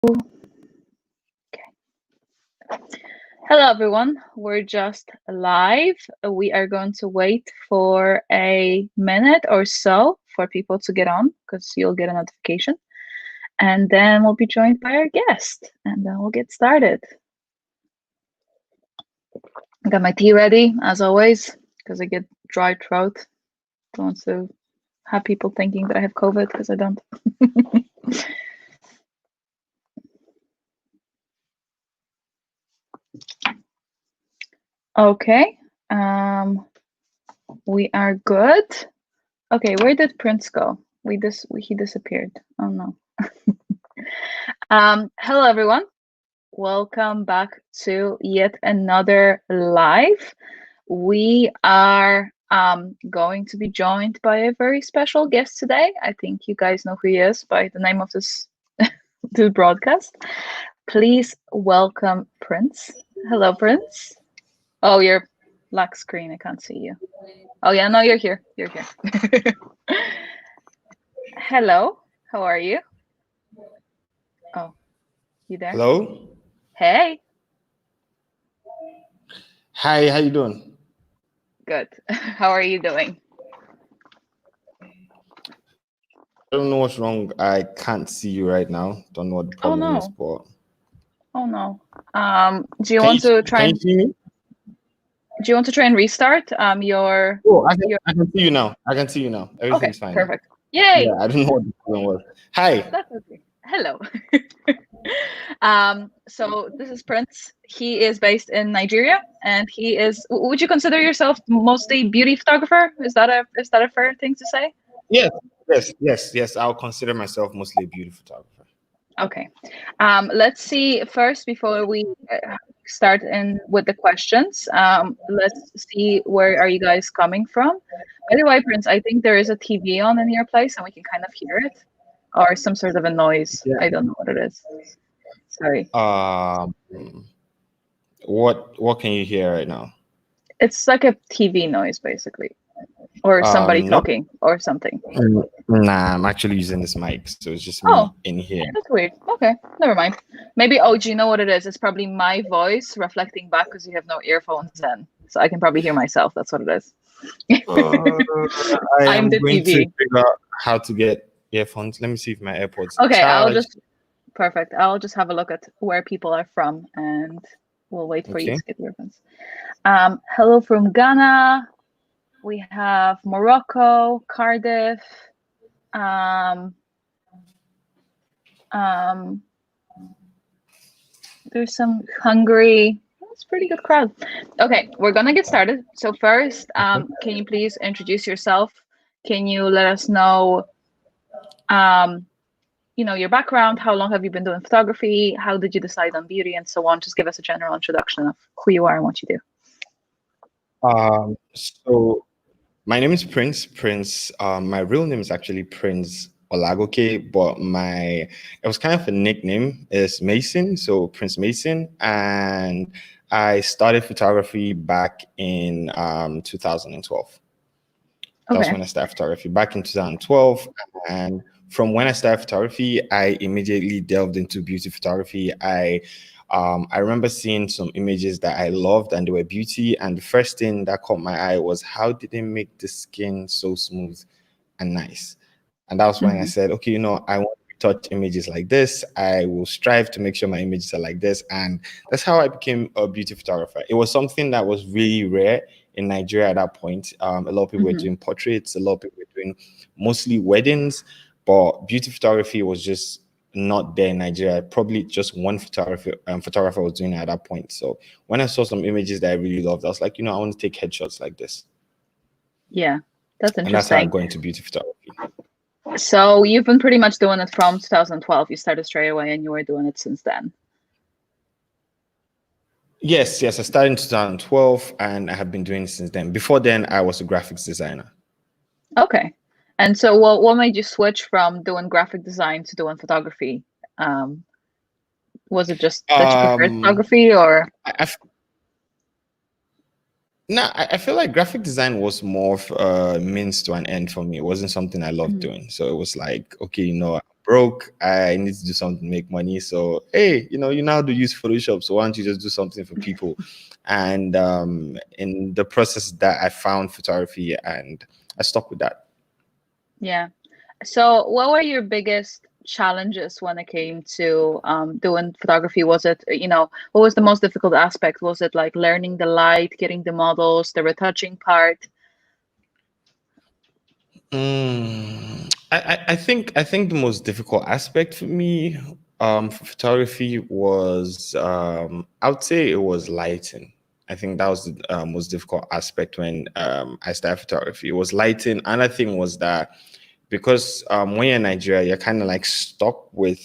Hello, everyone. We're just live. We are going to wait for a minute or so for people to get on because you'll get a notification. And then we'll be joined by our guest and then we'll get started. I got my tea ready as always because I get dry throat. Don't want to have people thinking that I have COVID because I don't. Okay, we are good. Okay, where did Prince go? He disappeared. Oh no. Hello everyone. Welcome back to yet another live. We are going to be joined by a very special guest today. I think you guys know who he is by the name of this broadcast. Please welcome Prince. Hello, Prince. Oh, you're black screen. I can't see you. Oh yeah, no, you're here. You're here. Hello, how are you? Oh, you there? Hello. Hey. Hi, how you doing? Good. How are you doing? I don't know what's wrong. I can't see you right now. Don't know what the problem is, but oh no. Do you want to try and see me? Do you want to try and restart your I can see you now. I can see you now. Everything's fine. Perfect. Yay. Yeah, I don't know what the problem was. Hi. That's okay. Hello. So this is Prince. He is based in Nigeria and he is, would you consider yourself mostly beauty photographer? Is that a fair thing to say? Yes. I'll consider myself mostly a beauty photographer. Okay. Let's see first before we start in with the questions. Let's see, where are you guys coming from? By the way, Prince, I think there is a TV on in your place and we can kind of hear it, or some sort of a noise. Yeah. I don't know what it is. Sorry. What can you hear right now? It's like a TV noise, basically, or somebody talking or something. Nah, I'm actually using this mic, so it's just me in here. That's weird. Okay, never mind. Maybe, do you know what it is? It's probably my voice reflecting back because you have no earphones in, so I can probably hear myself. That's what it is. I'm going to figure out how to get earphones. Let me see if my AirPods. Okay, perfect. I'll just have a look at where people are from, and we'll wait for you to get earphones. Hello from Ghana. We have Morocco, Cardiff. There's some Hungary. That's a pretty good crowd. Okay, we're gonna get started. So first, can you please introduce yourself? Can you let us know, your background? How long have you been doing photography? How did you decide on beauty and so on? Just give us a general introduction of who you are and what you do. So my name is Prince. My real name is actually Prince Olagoke, but it was kind of a nickname. It's Meyson, so Prince Meyson, and I started photography back in 2012. That was when I started photography back in 2012, and from when I started photography, I immediately delved into beauty photography. I remember seeing some images that I loved and they were beauty. And the first thing that caught my eye was, how did they make the skin so smooth and nice? And that was when I said, okay, I want to touch images like this. I will strive to make sure my images are like this. And that's how I became a beauty photographer. It was something that was really rare in Nigeria at that point. A lot of people were doing portraits. A lot of people were doing mostly weddings. But beauty photography was just not there in Nigeria. Probably just one photographer was doing it at that point. So when I saw some images that I really loved, I was like, I want to take headshots like this. Yeah, that's interesting. And that's how I got into beauty photography. So you've been pretty much doing it from 2012. You started straight away and you were doing it since then. Yes. I started in 2012 and I have been doing it since then. Before then, I was a graphics designer. Okay. And so what made you switch from doing graphic design to doing photography? Was it just that you preferred photography, or? I feel like graphic design was more of a means to an end for me. It wasn't something I loved doing. So it was like, okay, I'm broke. I need to do something to make money. So hey, you now do use Photoshop. So why don't you just do something for people? And in the process that I found photography, and I stuck with that. Yeah. So, what were your biggest challenges when it came to doing photography? Was it, what was the most difficult aspect? Was it like learning the light, getting the models, the retouching part? I think the most difficult aspect for me for photography was I would say it was lighting. I think that was the most difficult aspect when I started photography. It was lighting. Another thing was that because when you're in Nigeria, you're kind of like stuck with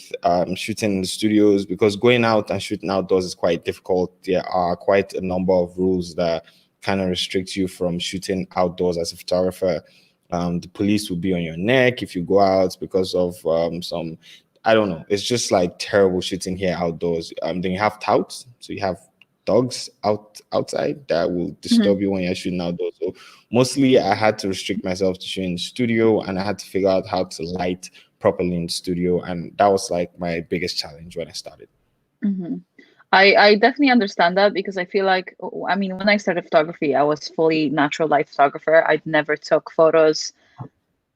shooting in the studios, because going out and shooting outdoors is quite difficult. There are quite a number of rules that kind of restrict you from shooting outdoors as a photographer. The police will be on your neck if you go out because of some, I don't know. It's just like terrible shooting here outdoors. Then you have touts, so you have dogs outside that will Hmm. disturb you when you're shooting outdoors. So mostly I had to restrict myself to shooting in the studio, and I had to figure out how to light properly in the studio. And that was like my biggest challenge when I started. Hmm. I definitely understand that because I feel like, I mean, when I started photography, I was fully natural light photographer. I'd never took photos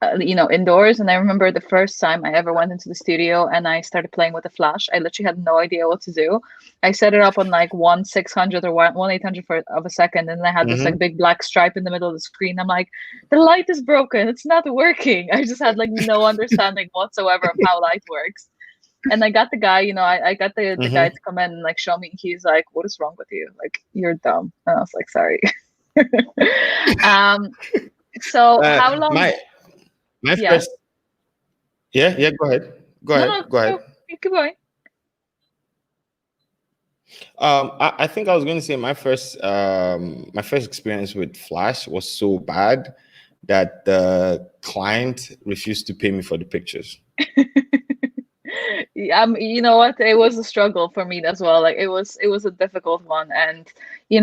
indoors. And I remember the first time I ever went into the studio and I started playing with a flash. I literally had no idea what to do. I set it up on like 1/600 or 1/800 of a second, and I had this Mm-hmm. like big black stripe in the middle of the screen. I'm like, the light is broken. It's not working. I just had like no understanding whatsoever of how light works. And I got the guy, I got the guy Mm-hmm. to come in and like show me. He's like, "What is wrong with you? Like, you're dumb." And I was like, "Sorry." um. So Uh, how long? my my Yeah. first, yeah, go ahead, go No, ahead, no, go ahead. go. Keep going. I think I was going to say my first experience with Flash was so bad that the client refused to pay me for the pictures. Yeah, you know what? It was a struggle for me as well. Like it was a difficult one, and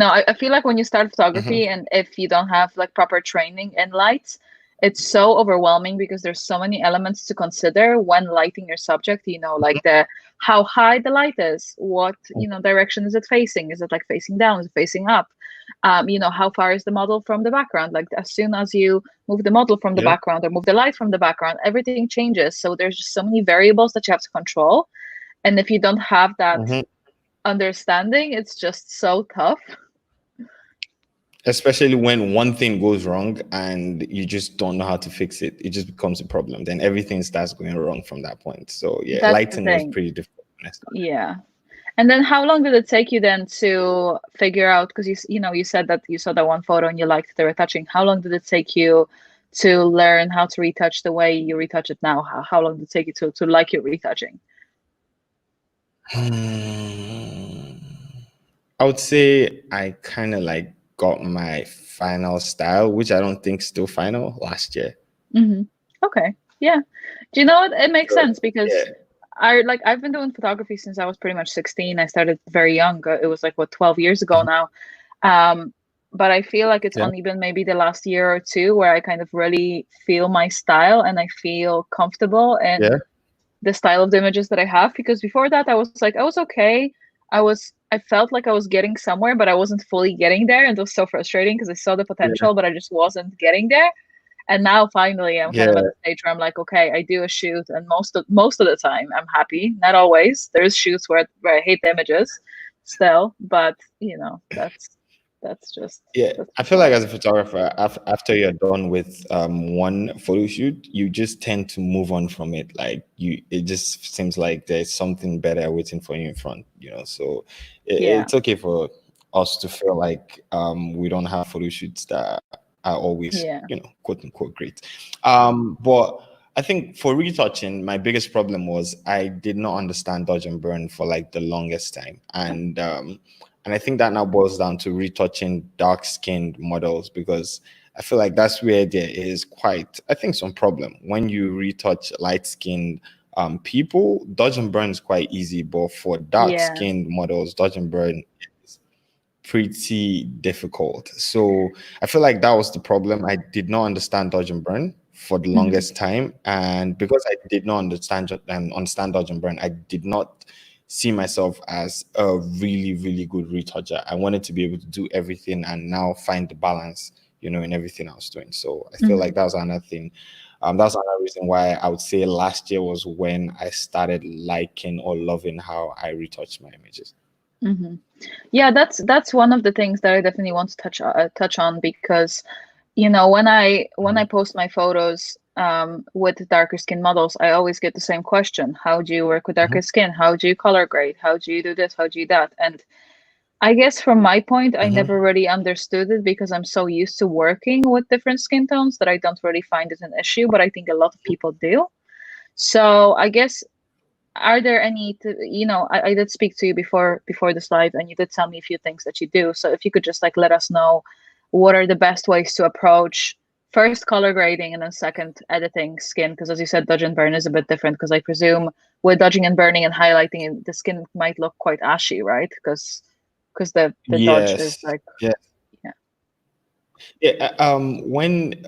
I feel like when you start photography, Mm-hmm. and if you don't have like proper training in lights, it's so overwhelming because there's so many elements to consider when lighting your subject. Like the how high the light is, what direction is it facing? Is it like facing down? Is it facing up? How far is the model from the background? Like as soon as you move the model from the Yeah. background or move the light from the background, everything changes. So there's just so many variables that you have to control. And if you don't have that Mm-hmm. understanding, it's just so tough. Especially when one thing goes wrong and you just don't know how to fix it, it just becomes a problem. Then everything starts going wrong from that point. So yeah, That's the lighting was thing. pretty difficult when I started. Yeah. And then how long did it take you then to figure out, because you said that you saw that one photo and you liked the retouching. How long did it take you to learn how to retouch the way you retouch it now? How long did it take you to like your retouching? Hmm. I would say I kind of like got my final style, which I don't think still final, last year. Hmm. Okay. Yeah. Do you know what? It makes So sense because yeah, I've been doing photography since I was pretty much 16. I started very young. It was like what 12 years ago mhm, now. Um, but I feel like it's yeah, only been maybe the last year or two where I kind of really feel my style and I feel comfortable in yeah, the style of the images that I have. Because before that, I was okay. I felt like I was getting somewhere, but I wasn't fully getting there, and it was so frustrating because I saw the yeah, potential, but I just wasn't getting there. And now finally I'm kind of at yeah. the stage where I'm like, okay, I do a shoot, and most of the time I'm happy. Not always. There's shoots where I hate the images still, but that's just Yeah, that's I just feel like life. as a photographer, after you're done with one photo shoot, you just tend to move on from it. Like it just seems like there's something better waiting for you in front. So Yeah. it's okay for us to feel like we don't have photo shoots that are always, Yeah. quote unquote great. But I think for retouching, my biggest problem was I did not understand dodge and burn for like the longest time, and I think that now boils down to retouching dark skinned models, because I feel like that's where there is quite, I think, some problem. When you retouch light skinned people, dodge and burn is quite easy, but for dark Yeah. skinned models, dodge and burn is pretty difficult. So I feel like that was the problem. I did not understand dodge and burn for the longest time. And because I did not understand dodge and burn, I did not see myself as a really, really good retoucher. I wanted to be able to do everything and now find the balance, in everything I was doing. So I feel like that was another thing. That's another reason why I would say last year was when I started liking or loving how I retouched my images. Yeah, that's one of the things that I definitely want to touch on, because when I post my photos with darker skin models, I always get the same question: how do you work with darker skin? How do you color grade? How do you do this? How do you that? And I guess from my point, I never really understood it because I'm so used to working with different skin tones that I don't really find it an issue. But I think a lot of people do. So I guess, are there any I did speak to you before this live, and you did tell me a few things that you do. So if you could just like let us know what are the best ways to approach first color grading and then second editing skin, because as you said, dodge and burn is a bit different, because I presume with dodging and burning and highlighting, the skin might look quite ashy, right? Because the dodge is Yes. like, Yes. yeah. Yeah. When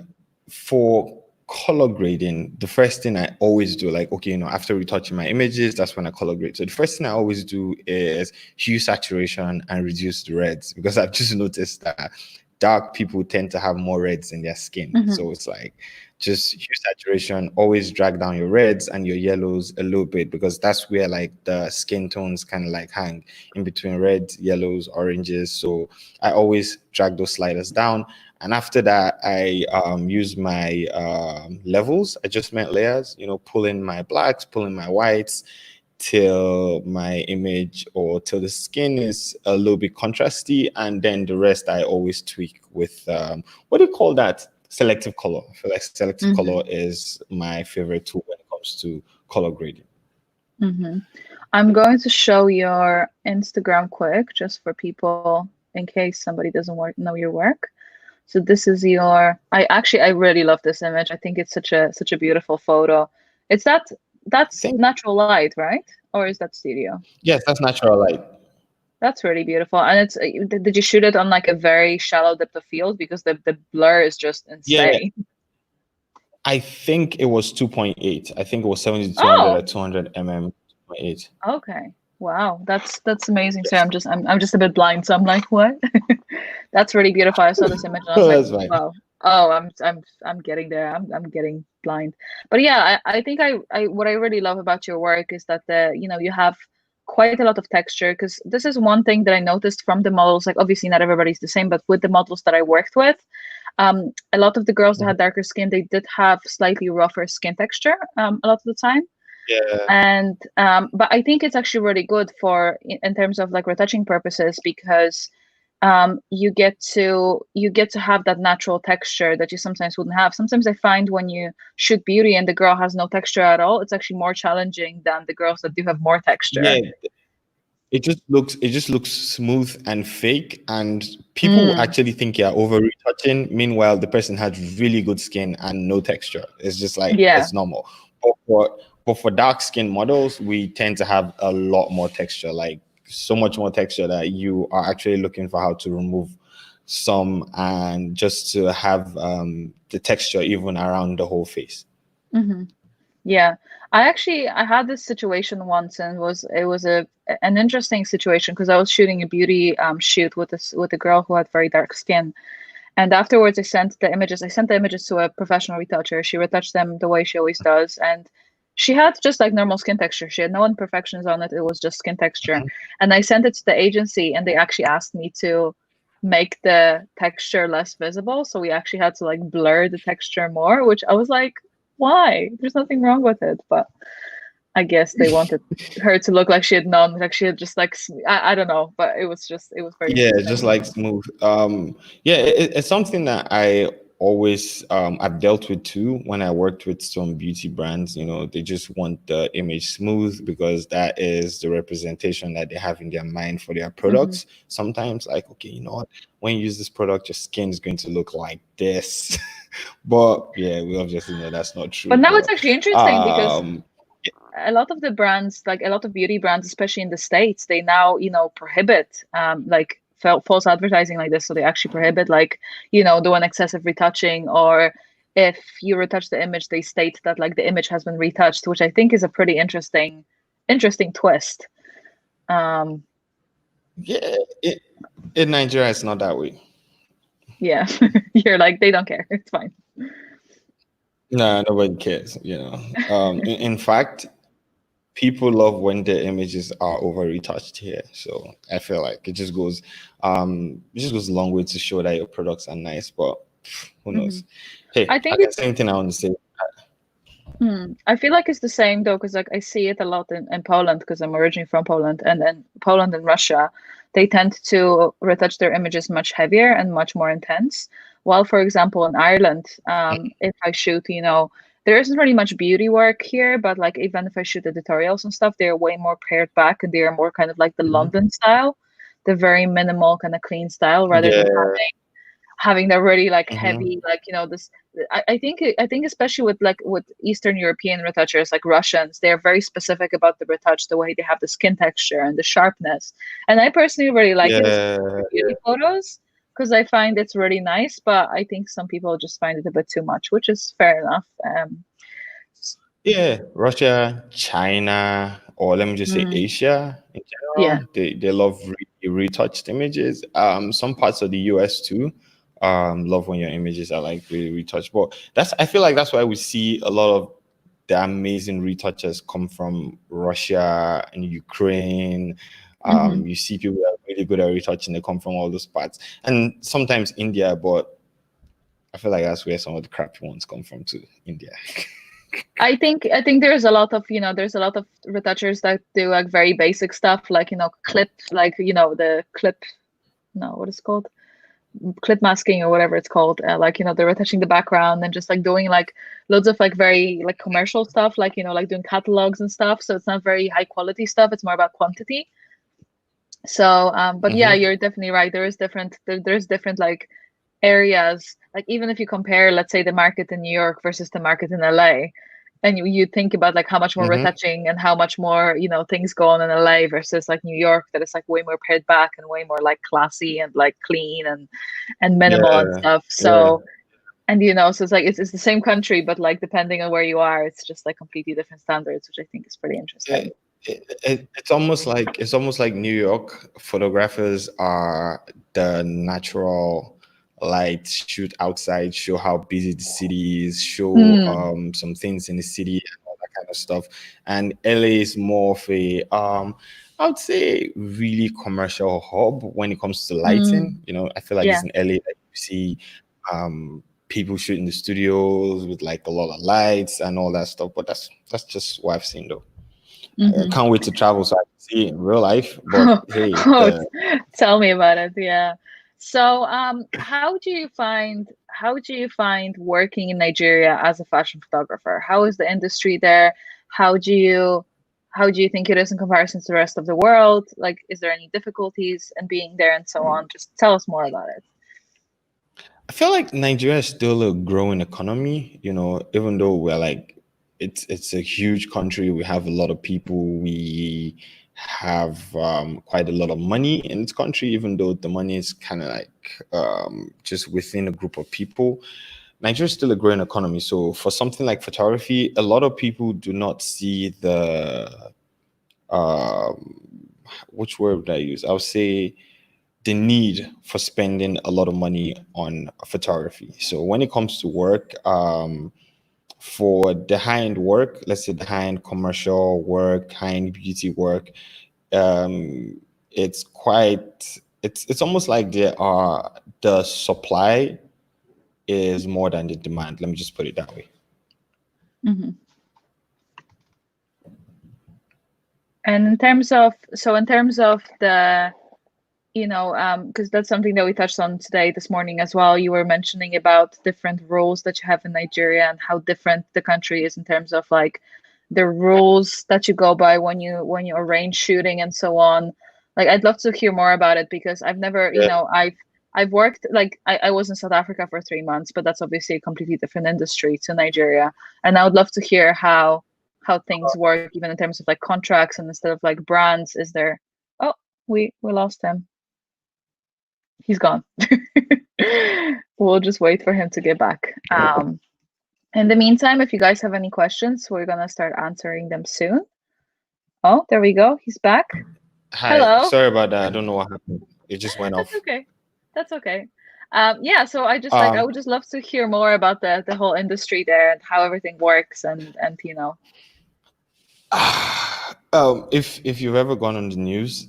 for color grading, the first thing I always do, like, okay, after retouching my images, that's when I color grade. So the first thing I always do is hue saturation and reduce the reds, because I've just noticed that dark people tend to have more reds in their skin. So it's like just hue saturation, always drag down your reds and your yellows a little bit, because that's where like the skin tones kind of like hang in between reds, yellows, oranges. So I always drag those sliders down. And after that, I use my levels, adjustment layers, pulling my blacks, pulling my whites, till my image or till the skin is a little bit contrasty, and then the rest I always tweak with what do you call that? Selective color. I feel like selective color is my favorite tool when it comes to color grading. I'm going to show your Instagram quick, just for people in case somebody doesn't know your work. So this is your, I really love this image. I think it's such a beautiful photo. It's that's Think natural light, right? Or is that studio? yes, that's natural light. That's really beautiful. And it's did you shoot it on like a very shallow depth of field? Because the blur is just Yeah, insane. I think it was 2.8. I think it was 70 to 200 Oh, at 200 mm 2.8. okay. Wow, that's amazing. So Yes. I'm just a bit blind, so I'm like, what? That's really beautiful. I saw this image and I was like, That's fine. wow. Oh, I'm getting there. I'm getting blind. But yeah, I think I what I really love about your work is that you have quite a lot of texture, because this is one thing that I noticed from the models. Like obviously not everybody's the same, but with the models that I worked with, a lot of the girls that had darker skin, they did have slightly rougher skin texture, a lot of the time. Yeah. And but I think it's actually really good for in terms of like retouching purposes, because you get to have that natural texture that you sometimes wouldn't have. Sometimes I find when you shoot beauty and the girl has no texture at all, it's actually more challenging than the girls that do have more texture. Yeah, it just looks smooth and fake, and people Mm, actually think you're over retouching. Meanwhile, the person has really good skin and no texture. It's just like yeah. it's normal. But for dark skin models, we tend to have a lot more texture, like so much more texture that you are actually looking for how to remove some and just to have the texture even around the whole face. hmm Yeah, I had this situation once, and it was an interesting situation, because I was shooting a beauty shoot with a girl who had very dark skin, and afterwards I sent the images to a professional retoucher. She retouched them the way she always does, and she had just like normal skin texture. She had no imperfections on it. It was just skin texture, and I sent it to the agency, and they actually asked me to make the texture less visible. So we actually had to like blur the texture more, which I was like, why? There's nothing wrong with it. But I guess they wanted her to look like she had none, like she had just like, I don't know, but it was very Yeah, interesting. just like smooth. Yeah, it's something that I always I've dealt with too when I worked with some beauty brands. They just want the image smooth because that is the representation that they have in their mind for their Hmm products. Sometimes, like, okay, you know what? When you use this product, your skin is going to look like this. But yeah, we obviously know that's not true. But now it's But actually interesting, because um, a lot of the brands, like a lot of beauty brands, especially in the States, they now, prohibit like false advertising like this. So they actually prohibit like, doing excessive retouching, or if you retouch the image, they state that like the image has been retouched, which I think is a pretty interesting twist. Yeah, in Nigeria, it's not that way. Yeah, you're like, they don't care. It's fine. No, nobody cares. In fact, people love when their images are over retouched here. So I feel like it just goes a long way to show that your products are nice. But who Hmm. knows? Hey, I I think can it's say anything I want to say. I feel like it's the same though, because like I see it a lot in Poland because I'm originally from Poland, and then Poland and Russia, they tend to retouch their images much heavier and much more intense. While, for example, in Ireland, if I shoot, there isn't really much beauty work here, but like even if I shoot the tutorials and stuff, they're way more pared back and they are more kind of like the Mhm. London style, the very minimal kind of clean style, rather than Yeah. having that really like Hmm. heavy like this. I think especially with like with Eastern European retouchers like Russians, they're very specific about the retouch, the way they have the skin texture and the sharpness, and I personally really like it, especially Yeah. for beauty photos, because I find it's really nice, but I think some people just find it a bit too much, which is fair enough. Yeah, Russia, China, or let me just say Mm, Asia in yeah. general, they love retouched images. Some parts of the US too, love when your images are like really retouched. But I feel like that's why we see a lot of the amazing retouchers come from Russia and Ukraine. Hmm. You see people that are really good at retouching, they come from all those parts, and sometimes India, but I feel like that's where some of the crappy ones come from too, India. I think there's a lot of there's a lot of retouchers that do like very basic stuff, like clip, like the clip, no, what is it called, clip masking or whatever it's called, like they're retouching the background and just like doing like loads of like very like commercial stuff, like like doing catalogs and stuff, so it's not very high quality stuff, it's more about quantity. So but yeah, Hmm. you're definitely right, there's different like areas, like even if you compare, let's say, the market in New York versus the market in LA, and you think about like how much more Hmm. retouching and how much more things go on in LA versus like New York, that is like way more pared back and way more like classy and like clean and minimal and Yeah, stuff. yeah. So, and so it's like it's the same country, but like depending on where you are, it's just like completely different standards, which I think is pretty interesting. It's almost like New York photographers are the natural light, shoot outside, show how busy the city is, show Hmm. some things in the city and all that kind of stuff. And LA is more of a I would say really commercial hub when it comes to lighting. Mm. I feel like it's Yeah. in LA that you see people shooting the studios with like a lot of lights and all that stuff. But that's just what I've seen though. I Hmm. can't wait to travel so I can see it in real life. But hey, Oh, tell me about it. Yeah. So, how do you find working in Nigeria as a fashion photographer? How is the industry there? How do you how do you think it is in comparison to the rest of the world? Like, is there any difficulties in being there and so on? Just tell us more about it. I feel like Nigeria is still a growing economy, even though we're like it's a huge country. We have a lot of people. We have quite a lot of money in this country, even though the money is kind of like just within a group of people. Nigeria is still a growing economy. So for something like photography, a lot of people do not see the um, which word would I use? I would say the need for spending a lot of money on photography. So when it comes to work, for the high-end work, let's say the high-end commercial work, high-end beauty work, um, it's almost like the supply is more than the demand. Let me just put it that way. Hmm. And in terms of the because that's something that we touched on today this morning as well. You were mentioning about different rules that you have in Nigeria and how different the country is in terms of like the rules that you go by when you arrange shooting and so on. Like, I'd love to hear more about it because I've never, Yeah. I've worked like I was in South Africa for 3 months, but that's obviously a completely different industry to Nigeria. And I would love to hear how things work, even in terms of like contracts and instead of like brands. Is there? Oh, we lost him. He's gone. We'll just wait for him to get back. In the meantime, if you guys have any questions, we're gonna start answering them soon. Oh, there we go. He's back. Hi, Hello. sorry about that. I don't know what happened. It just went That's off. okay. That's okay. Yeah, so I Um, would just love to hear more about the whole industry there and how everything works and you know. if you've ever gone on the news,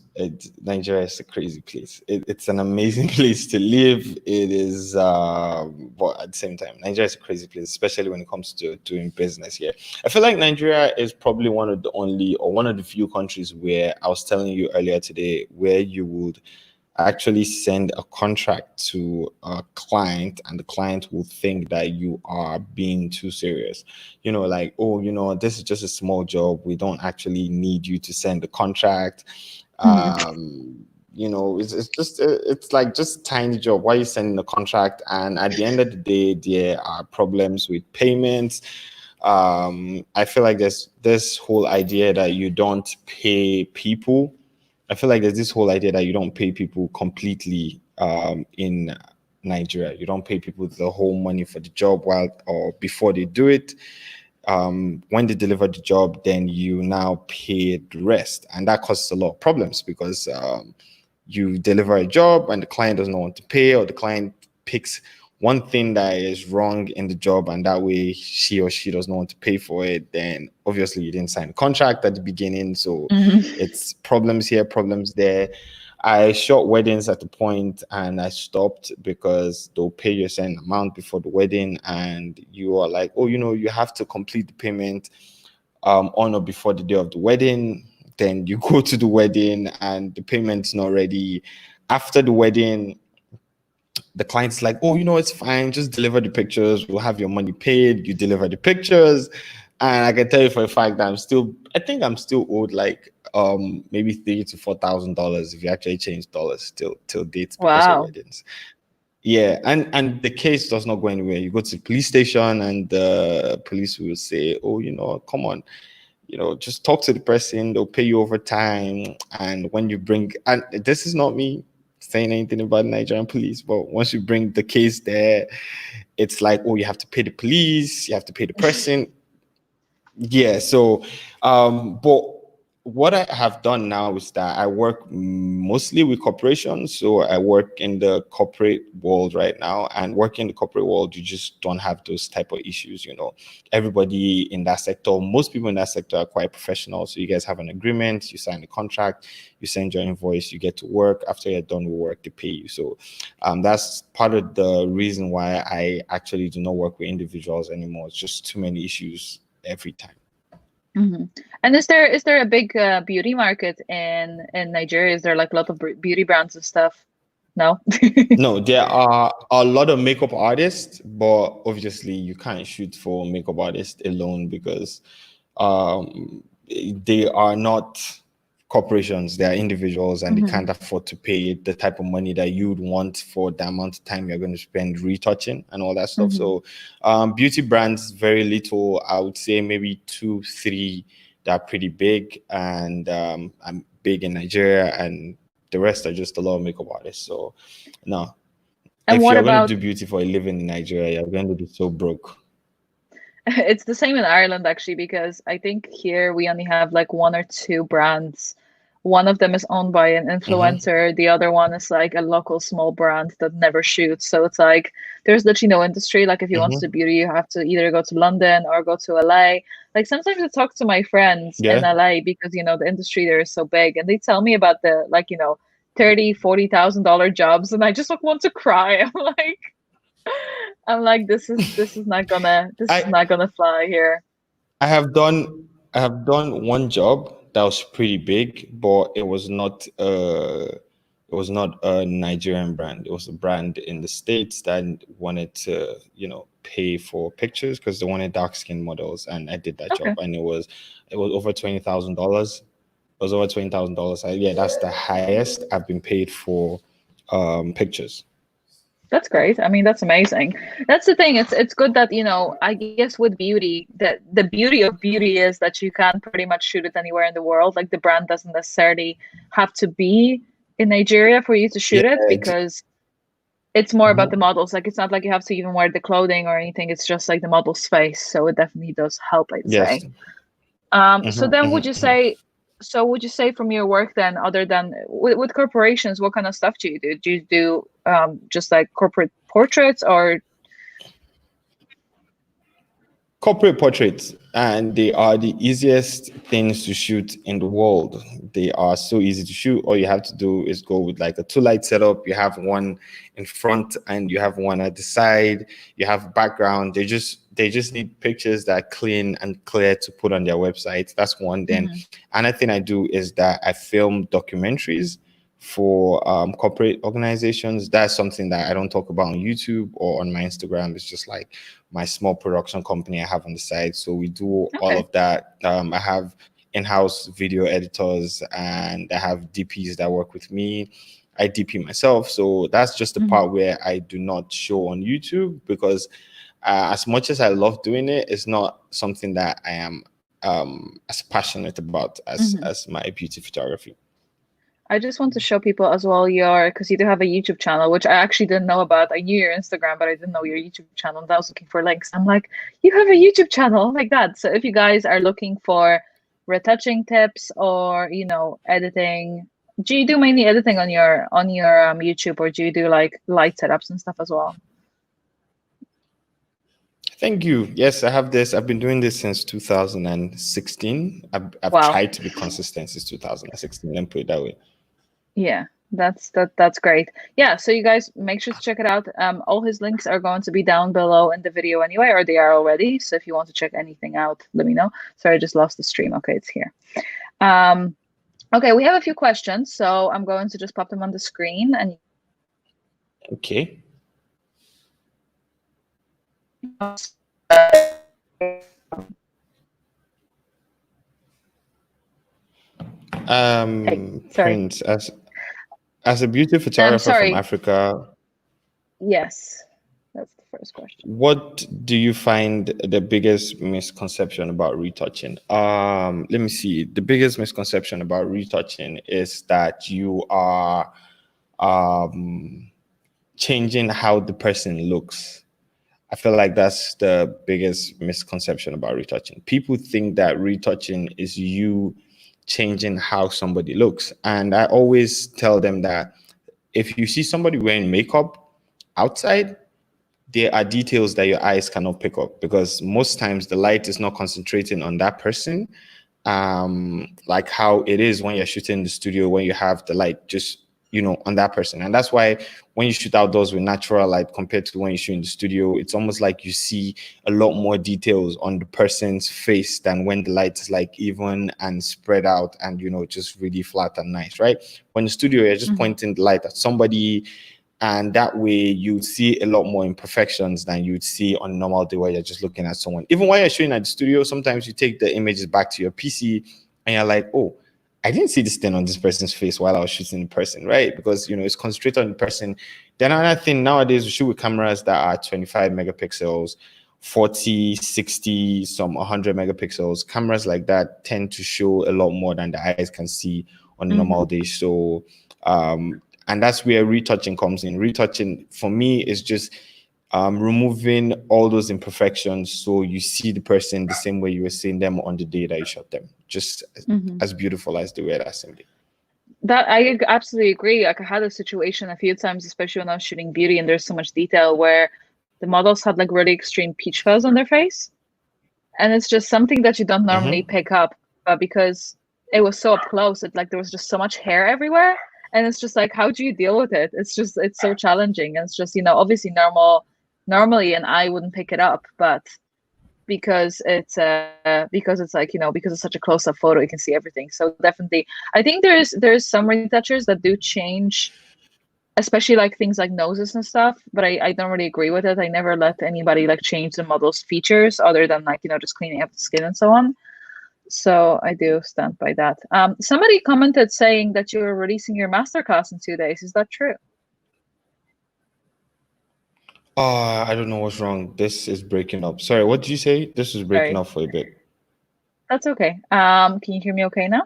Nigeria is a crazy place. It's an amazing place to live. It is, but at the same time, Nigeria is a crazy place, especially when it comes to doing business here. I feel like Nigeria is probably one of the only or one of the few countries where I was telling you earlier today where you would actually send a contract to a client and the client will think that you are being too serious. Like, oh, this is just a small job. We don't actually need you to send the contract. Mhm. It's like just tiny job. Why are you sending the contract? And at the end of the day, there are problems with payments. I feel like there's this whole idea that you don't pay people. I feel like there's this whole idea that you don't pay people completely in Nigeria. You don't pay people the whole money for the job while or before they do it. When they deliver the job, then you now pay the rest, and that causes a lot of problems because you deliver a job and the client doesn't want to pay, or the client picks one thing that is wrong in the job and that way she or she does not want to pay for it. Then obviously you didn't sign a contract at the beginning, so Mhm. it's problems here, problems there. I shot weddings at the point and I stopped because they'll pay you a certain amount before the wedding and you are like, oh, you have to complete the payment on or before the day of the wedding. Then you go to the wedding and the payment's not ready. After the wedding, the client's like, oh, it's fine, just deliver the pictures, we'll have your money paid. You deliver the pictures, and I can tell you for a fact that I think I'm still owed like maybe $3,000 to $4,000 if you actually change dollars till dates because of Wow. weddings. Yeah, and the case does not go anywhere. You go to the police station and the police will say, oh, come on, just talk to the person, they'll pay you over time. And when you bring, and this is not me saying anything about the Nigerian police, but once you bring the case there, it's like, oh, you have to pay the police, you have to pay the person. Yeah, so but what I have done now is that I work mostly with corporations. So I work in the corporate world right now, and working in the corporate world, you just don't have those type of issues. Everybody in that sector, most people in that sector are quite professional. So you guys have an agreement, you sign a contract, you send your invoice, you get to work. After you're done with work, they pay you. So that's part of the reason why I actually do not work with individuals anymore. It's just too many issues every time. Mhm. And is there a big beauty market in Nigeria? Is there like a lot of beauty brands and stuff? No? No, there are a lot of makeup artists, but obviously you can't shoot for makeup artists alone because um, they are not corporations, they are individuals and they Mhm. can't afford to pay the type of money that you'd want for the amount of time you're going to spend retouching and all that stuff. Mhm. So beauty brands, very little. I would say maybe two, three that are pretty big, and I'm big in Nigeria, and the rest are just a lot of makeup artists. So no, And if what you're going to about do beauty for a living in Nigeria, you're going to be so broke. it's the same in Ireland actually, because I think here we only have like one or two brands. One of them is owned by an Hmm. influencer, the other one is like a local small brand that never shoots. So it's like there's literally no industry. Like if you want to do Hmm. beauty, you have to either go to London or go to LA. Like sometimes I talk to my friends in Yeah. LA because the industry there is so big and they tell me about the like, 30, $40,000 jobs and I just like want to cry. I'm like, this is I not gonna fly here. I have done one job that was pretty big, but it was not a Nigerian brand. It was a brand in the States that wanted to, pay for pictures because they wanted dark skin models, and I did that Okay, job, and it was over $20,000. It was over $20,000. Yeah, that's the highest I've been paid for pictures. that's great. I mean, that's amazing. That's the thing. It's good that, I guess with beauty, the beauty of beauty is that you can pretty much shoot it anywhere in the world. Like the brand doesn't necessarily have to be in Nigeria for you to Yeah, shoot it because it's more about the Mhm. models. Like it's not like you have to even wear the clothing or anything. It's just like the model's face. So it definitely does help, I'd Yes. say. So Mhm, then mhm, mhm. would you say from your work then, other than with corporations, what kind of stuff do you do? Do you do just like corporate portraits or Corporate portraits, and they are the easiest things to shoot in the world. They are so easy to shoot. All you have to do is go with like a two light setup. You have one in front and you have one at the side. You have background. They just need pictures that are clean and clear to put on their website. That's one. Then Mhm, another thing I do is that I film documentaries for corporate organizations. That's something that I don't talk about on YouTube or on my Instagram. It's just like my small production company I have on the side. So we do all okay. of that. I have in-house video editors and I have DPs that work with me. I DP myself. So that's just the Mhm, part where I do not show on YouTube because as much as I love doing it, it's not something that I am as passionate about mhm. as my beauty photography. I just want to show people as well your, because you do have a YouTube channel, which I actually didn't know about. I knew your Instagram, but I didn't know your YouTube channel. And I was looking for links. I'm like, you have a YouTube channel like that. So if you guys are looking for retouching tips or, editing, do you do mainly editing on your YouTube, or do you do like light setups and stuff as well? Thank you. Yes, I have this. I've been doing this since 2016. I've Wow. tried to be consistent since 2016. Let me put it that way. Yeah, that's great. Yeah, so you guys make sure to check it out. All his links are going to be down below in the video anyway, or they are already. So if you want to check anything out, let me know. Sorry, I just lost the stream. Okay, it's here. Um, okay, we have a few questions, so I'm going to just pop them on the screen and Okay. hey, sorry. Prince, as a beauty photographer from Sorry. Africa, Yes, that's the first question. what do you find the biggest misconception about retouching? Let me see. The biggest misconception about retouching is that you are um changing how the person looks. I feel like that's the biggest misconception about retouching. People think that retouching is you changing how somebody looks. And I always tell them that if you see somebody wearing makeup outside, there are details that your eyes cannot pick up because most times the light is not concentrating on that person, like how it is when you're shooting in the studio when you have the light just on that person. And that's why when you shoot outdoors with natural light compared to when you shoot in the studio, it's almost like you see a lot more details on the person's face than when the light is like even and spread out and just really flat and nice, right? When the studio, you're just Hmm. pointing the light at somebody, and that way you see a lot more imperfections than you'd see on a normal day where you're just looking at someone. Even while you're shooting at the studio, sometimes you take the images back to your PC and you're like, oh, I didn't see this thing on this person's face while I was shooting in person, right? Because it's concentrated on the person. Then another thing, nowadays we shoot with cameras that are 25 megapixels, 40, 60, some 100 megapixels. Cameras like that tend to show a lot more than the eyes can see on a normal Hmm. day. So and that's where retouching comes in. Retouching for me is just removing all those imperfections so you see the person the same way you were seeing them on the day that you shot them, just Hmm. as beautiful as they were that same day. That absolutely agree. Like I had a situation a few times, especially when I was shooting beauty, and there's so much detail where the models had like really extreme peach fuzz on their face, and it's just something that you don't normally Mm-hmm. pick up, but because it was so up close, it like there was just so much hair everywhere, and it's just like, how do you deal with it? It's so challenging, and it's just obviously normally an eye wouldn't pick it up, but because it's like because it's such a close-up photo, you can see everything. So definitely, I think there's some retouchers that do change, especially like things like noses and stuff, but I don't really agree with it. I never let anybody like change the model's features other than like just cleaning up the skin and so on. So I do stand by that. Somebody commented saying that you were releasing your masterclass in 2 days. Is that true? I don't know what's wrong. This is breaking up. Sorry, what did you say? This is breaking Sorry, up for a bit. that's okay. Can you hear me okay now?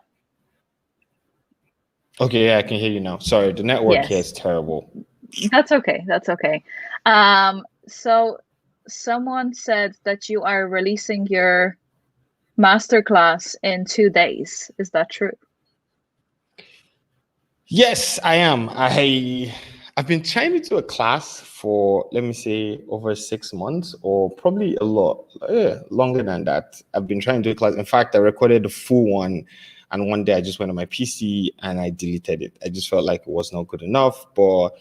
Okay, yeah, I can hear you now. Sorry, the network here Yes. is terrible. That's okay. That's okay. So someone said that you are releasing your masterclass in 2 days. Is that true? Yes, I am. I've been trying to do a class for, let me say, over 6 months, or probably a lot longer than that. I've been trying to do a class. In fact, I recorded the full one, and one day I just went on my PC and I deleted it. I just felt like it was not good enough. But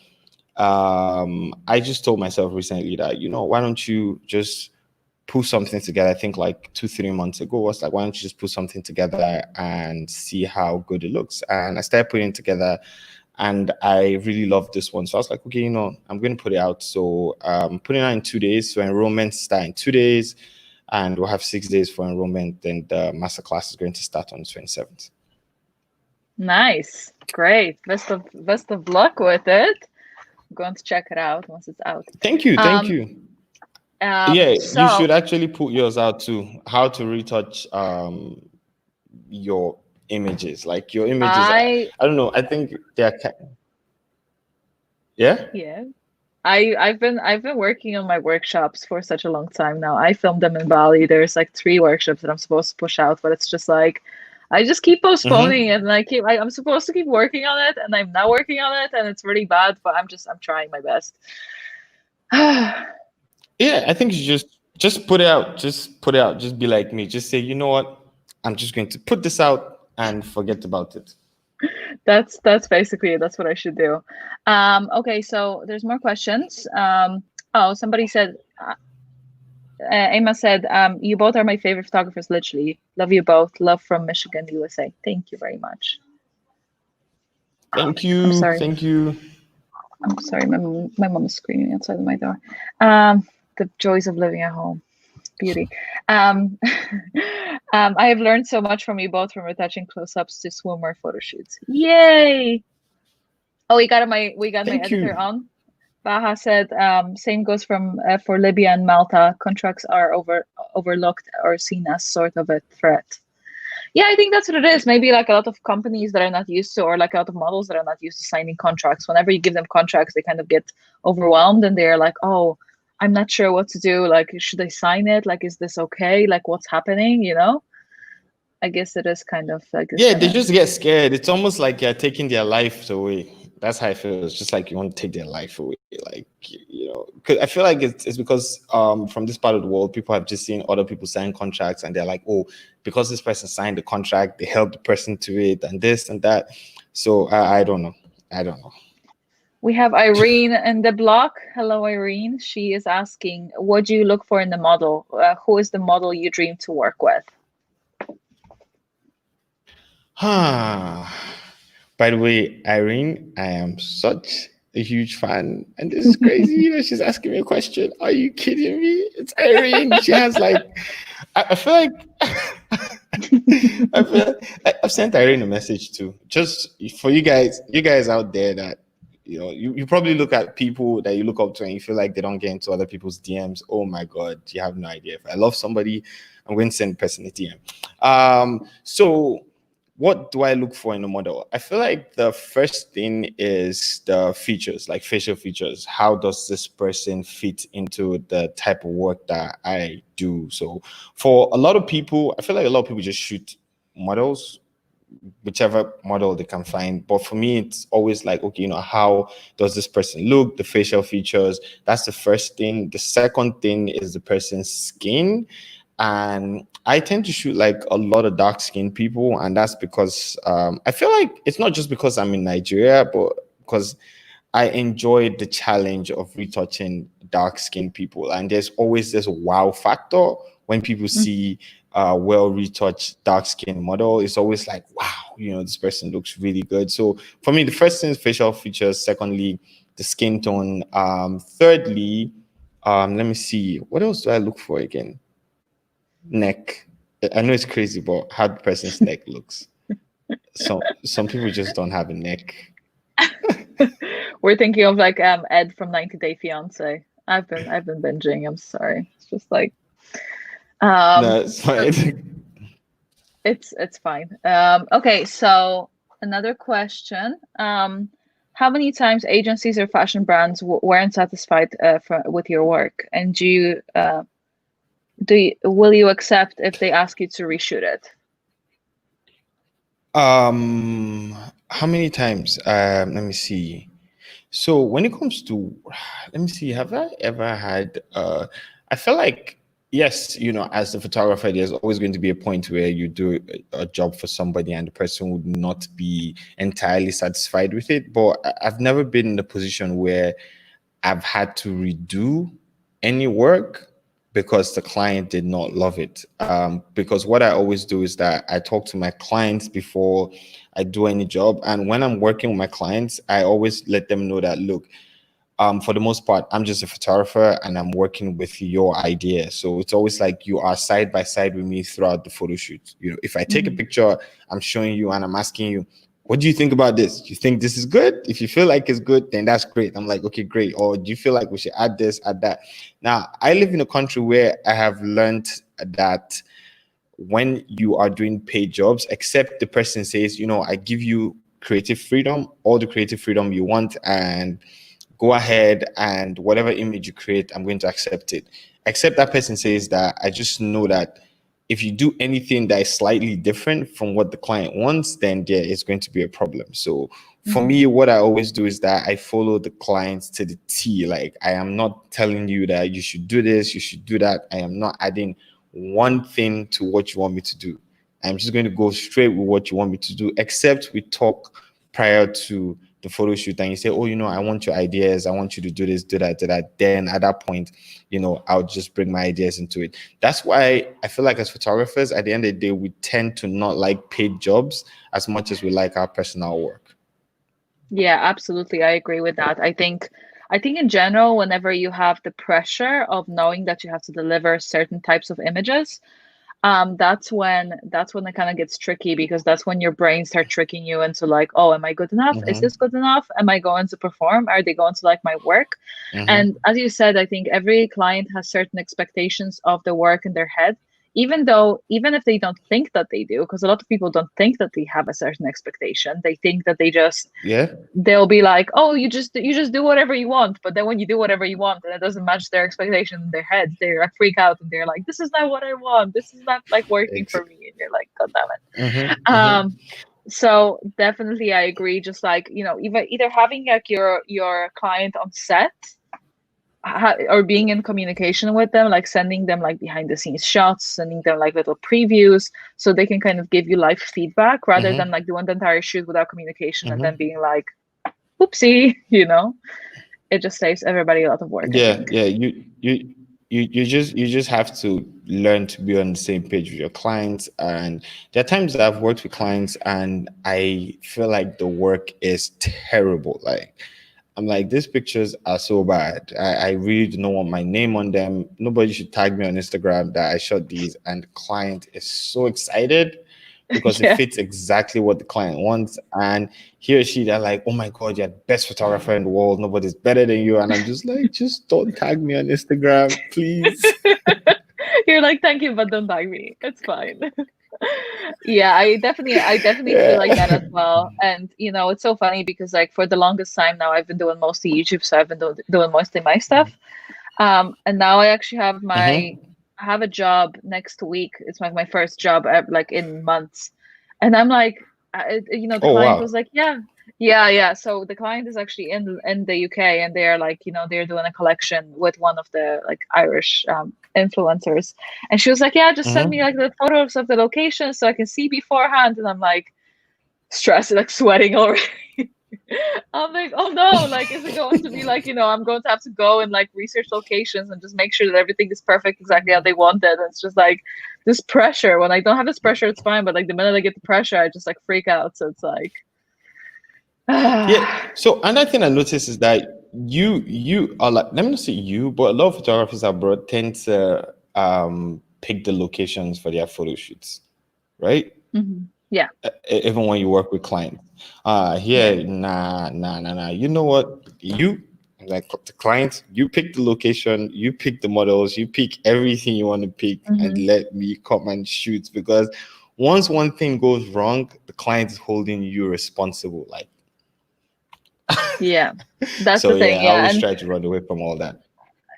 I just told myself recently that, why don't you just put something together? I think like 2 3 months ago, I was like, why don't you just put something together and see how good it looks? And I started putting it together, and I really loved this one. So I was like, okay, I'm going to put it out. So putting it out in 2 days. So enrollment start in 2 days, and we'll have 6 days for enrollment. Then the masterclass is going to start on the 27th. Nice. Great. Best of luck with it. I'm going to check it out once it's out. Thank you. Thank Um, you. Yeah, you so should actually put yours out too. How to retouch your images. Like your images, I I don't know. I think they're yeah. yeah. I've been working on my workshops for such a long time now. I filmed them in Bali. There's like 3 workshops that I'm supposed to push out, but it's just like I just keep postponing Mm-hmm. it, and I'm supposed to keep working on it, and I'm not working on it, and it's really bad, but I'm trying my best. Yeah, I think you just put it out. Just put it out. Just be like me. Just say, you know what? I'm just going to put this out and forget about it. That's basically it. That's what I should do. Okay, so there's more questions. Oh, somebody said, Emma said, you both are my favorite photographers, literally. Love you both. Love from Michigan, USA. Thank you very much. Thank I'm you. sorry. Thank you. I'm sorry. My mom is screaming outside of my door. Um, the joys of living at home. Beauty. Um, I have learned so much from you both, from retouching close-ups to swimwear photo shoots. Yay! Oh, we got my Thank editor you. on. Baha said, same goes from for Libya and Malta. Contracts are overlooked or seen as sort of a threat. Yeah, I think that's what it is. Maybe like a lot of companies that are not used to, or like a lot of models that are not used to signing contracts. Whenever you give them contracts, they kind of get overwhelmed and they're like, oh, I'm not sure what to do. Like, should I sign it? Like, is this okay? Like, what's happening? I guess it is kind of like this Yeah, kind they of. just get scared. It's almost like you're taking their life away. That's how I feel. It's just like you want to take their life away. Like, 'cause I feel like it's because from this part of the world, people have just seen other people sign contracts, and they're like, oh, because this person signed the contract, they held the person to it, and this and that. So I don't know. I don't know. We have Irene in the block. Hello, Irene. She is asking, what do you look for in the model? Who is the model you dream to work with? By the way, Irene, I am such a huge fan, and this is crazy. She's asking me a question. Are you kidding me? It's Irene. She has like, I feel like, I feel like I've sent Irene a message too, just for you guys out there that you probably look at people that you look up to and you feel like they don't get into other people's DMs. Oh my God, you have no idea. If I love somebody, I'm going to send the person a DM. So what do I look for in a model? I feel like the first thing is the features, like facial features. How does this person fit into the type of work that I do? So for a lot of people, I feel like a lot of people just shoot models, whichever model they can find. But for me, it's always like, okay, how does this person look? The facial features. That's the first thing. The second thing is the person's skin. And I tend to shoot like a lot of dark skinned people, and that's because I feel like it's not just because I'm in Nigeria, but because I enjoy the challenge of retouching dark skinned people. And there's always this wow factor when people see a well retouched dark skin model. It's always like, wow, this person looks really good. So for me, the first thing is facial features. Secondly, the skin tone. Thirdly, let me see, what else do I look for again? Neck. I know it's crazy, but how the person's neck looks. So some people just don't have a neck. We're thinking of like Ed from 90 Day Fiance. I've been binging. I'm sorry. It's just like No, um it's fine. it's fine. Okay, so another question. how many times agencies or fashion brands weren't satisfied with your work, and will you accept if they ask you to reshoot it? How many times? Let me see. So when it comes to, let me see, have I ever had, I feel like, yes, as the photographer, there's always going to be a point where you do a job for somebody and the person would not be entirely satisfied with it. But I've never been in a position where I've had to redo any work because the client did not love it. Because what I always do is that I talk to my clients before I do any job. And when I'm working with my clients, I always let them know that, look, for the most part, I'm just a photographer and I'm working with your idea. So it's always like you are side by side with me throughout the photo shoot. If I take a picture, I'm showing you and I'm asking you, what do you think about this? Do you think this is good? If you feel like it's good, then that's great. I'm like, okay, great. Or do you feel like we should add this, add that? Now, I live in a country where I have learned that when you are doing paid jobs, except the person says, I give you creative freedom, all the creative freedom you want, and go ahead and whatever image you create, I'm going to accept it. Except that person says that, I just know that if you do anything that is slightly different from what the client wants, then there is going to be a problem. So for me, what I always do is that I follow the clients to the T. Like, I am not telling you that you should do this, you should do that. I am not adding one thing to what you want me to do. I'm just going to go straight with what you want me to do, except we talk prior to the photo shoot and you say, oh, I want your ideas. I want you to do this, do that, do that. Then at that point, I'll just bring my ideas into it. That's why I feel like as photographers, at the end of the day, we tend to not like paid jobs as much as we like our personal work. Yeah, absolutely. I agree with that. I think in general, whenever you have the pressure of knowing that you have to deliver certain types of images, that's when it kind of gets tricky, because that's when your brain starts tricking you into like, oh, am I good enough? Is this good enough? Am I going to perform? Are they going to like my work? And as you said, I think every client has certain expectations of the work in their head, even if they don't think that they do, because a lot of people don't think that they have a certain expectation. They think that Yeah. they'll be like, oh, you just do whatever you want. But then when you do whatever you want and it doesn't match their expectation in their head, they like freak out and they're like, this is not what I want, this is not like working Ex- for me, and you're like, god damn it. mm-hmm, mm-hmm. So definitely I agree, just like, either having like your client on set, or being in communication with them, like sending them like behind the scenes shots, sending them like little previews, so they can kind of give you live feedback, rather than like doing the entire shoot without communication and then being like, oopsie, it just saves everybody a lot of work, I Yeah, think. yeah. You just have to learn to be on the same page with your clients. And there are times that I've worked with clients and I feel like the work is terrible. Like, I'm like, these pictures are so bad. I really do not want my name on them. Nobody should tag me on Instagram that I shot these. And the client is so excited because it Yeah. fits exactly what the client wants. And he or she, they're like, oh my God, you're the best photographer in the world. Nobody's better than you. And I'm just like, just don't tag me on Instagram, please. You're like, thank you, but don't tag me, it's fine. Yeah, I definitely feel like that as Yeah. well. And it's so funny because like for the longest time now I've been doing mostly YouTube, so I've been doing mostly my stuff. And now I actually have Mm-hmm. I have a job next week. It's like my first job like in months. And I'm like, the Oh, client was wow. like, yeah, yeah, yeah. So the client is actually in the UK, and they're like, they're doing a collection with one of the like Irish influencers. And she was like, yeah, just send me like Mm-hmm. the photos of the location so I can see beforehand. And I'm like stressed, like sweating already. I'm like, oh no, like, is it going to be like, I'm going to have to go and like research locations and just make sure that everything is perfect exactly how they want it. And it's just like this pressure. When I don't have this pressure, it's fine. But like the minute I get the pressure, I just like freak out. So it's like, Yeah. So another thing I noticed is that you are like, let me not say you, but a lot of photographers abroad tend to pick the locations for their photo shoots, right? yeah, Even when you work with clients. yeah. Here, nah. You know what? You like the clients, you pick the location, you pick the models, you pick everything you want to pick, and Hmm. let me come and shoot. Because once one thing goes wrong, the client is holding you responsible. Like, Yeah, that's So the thing. yeah, I Yeah, always and try to run away from all that.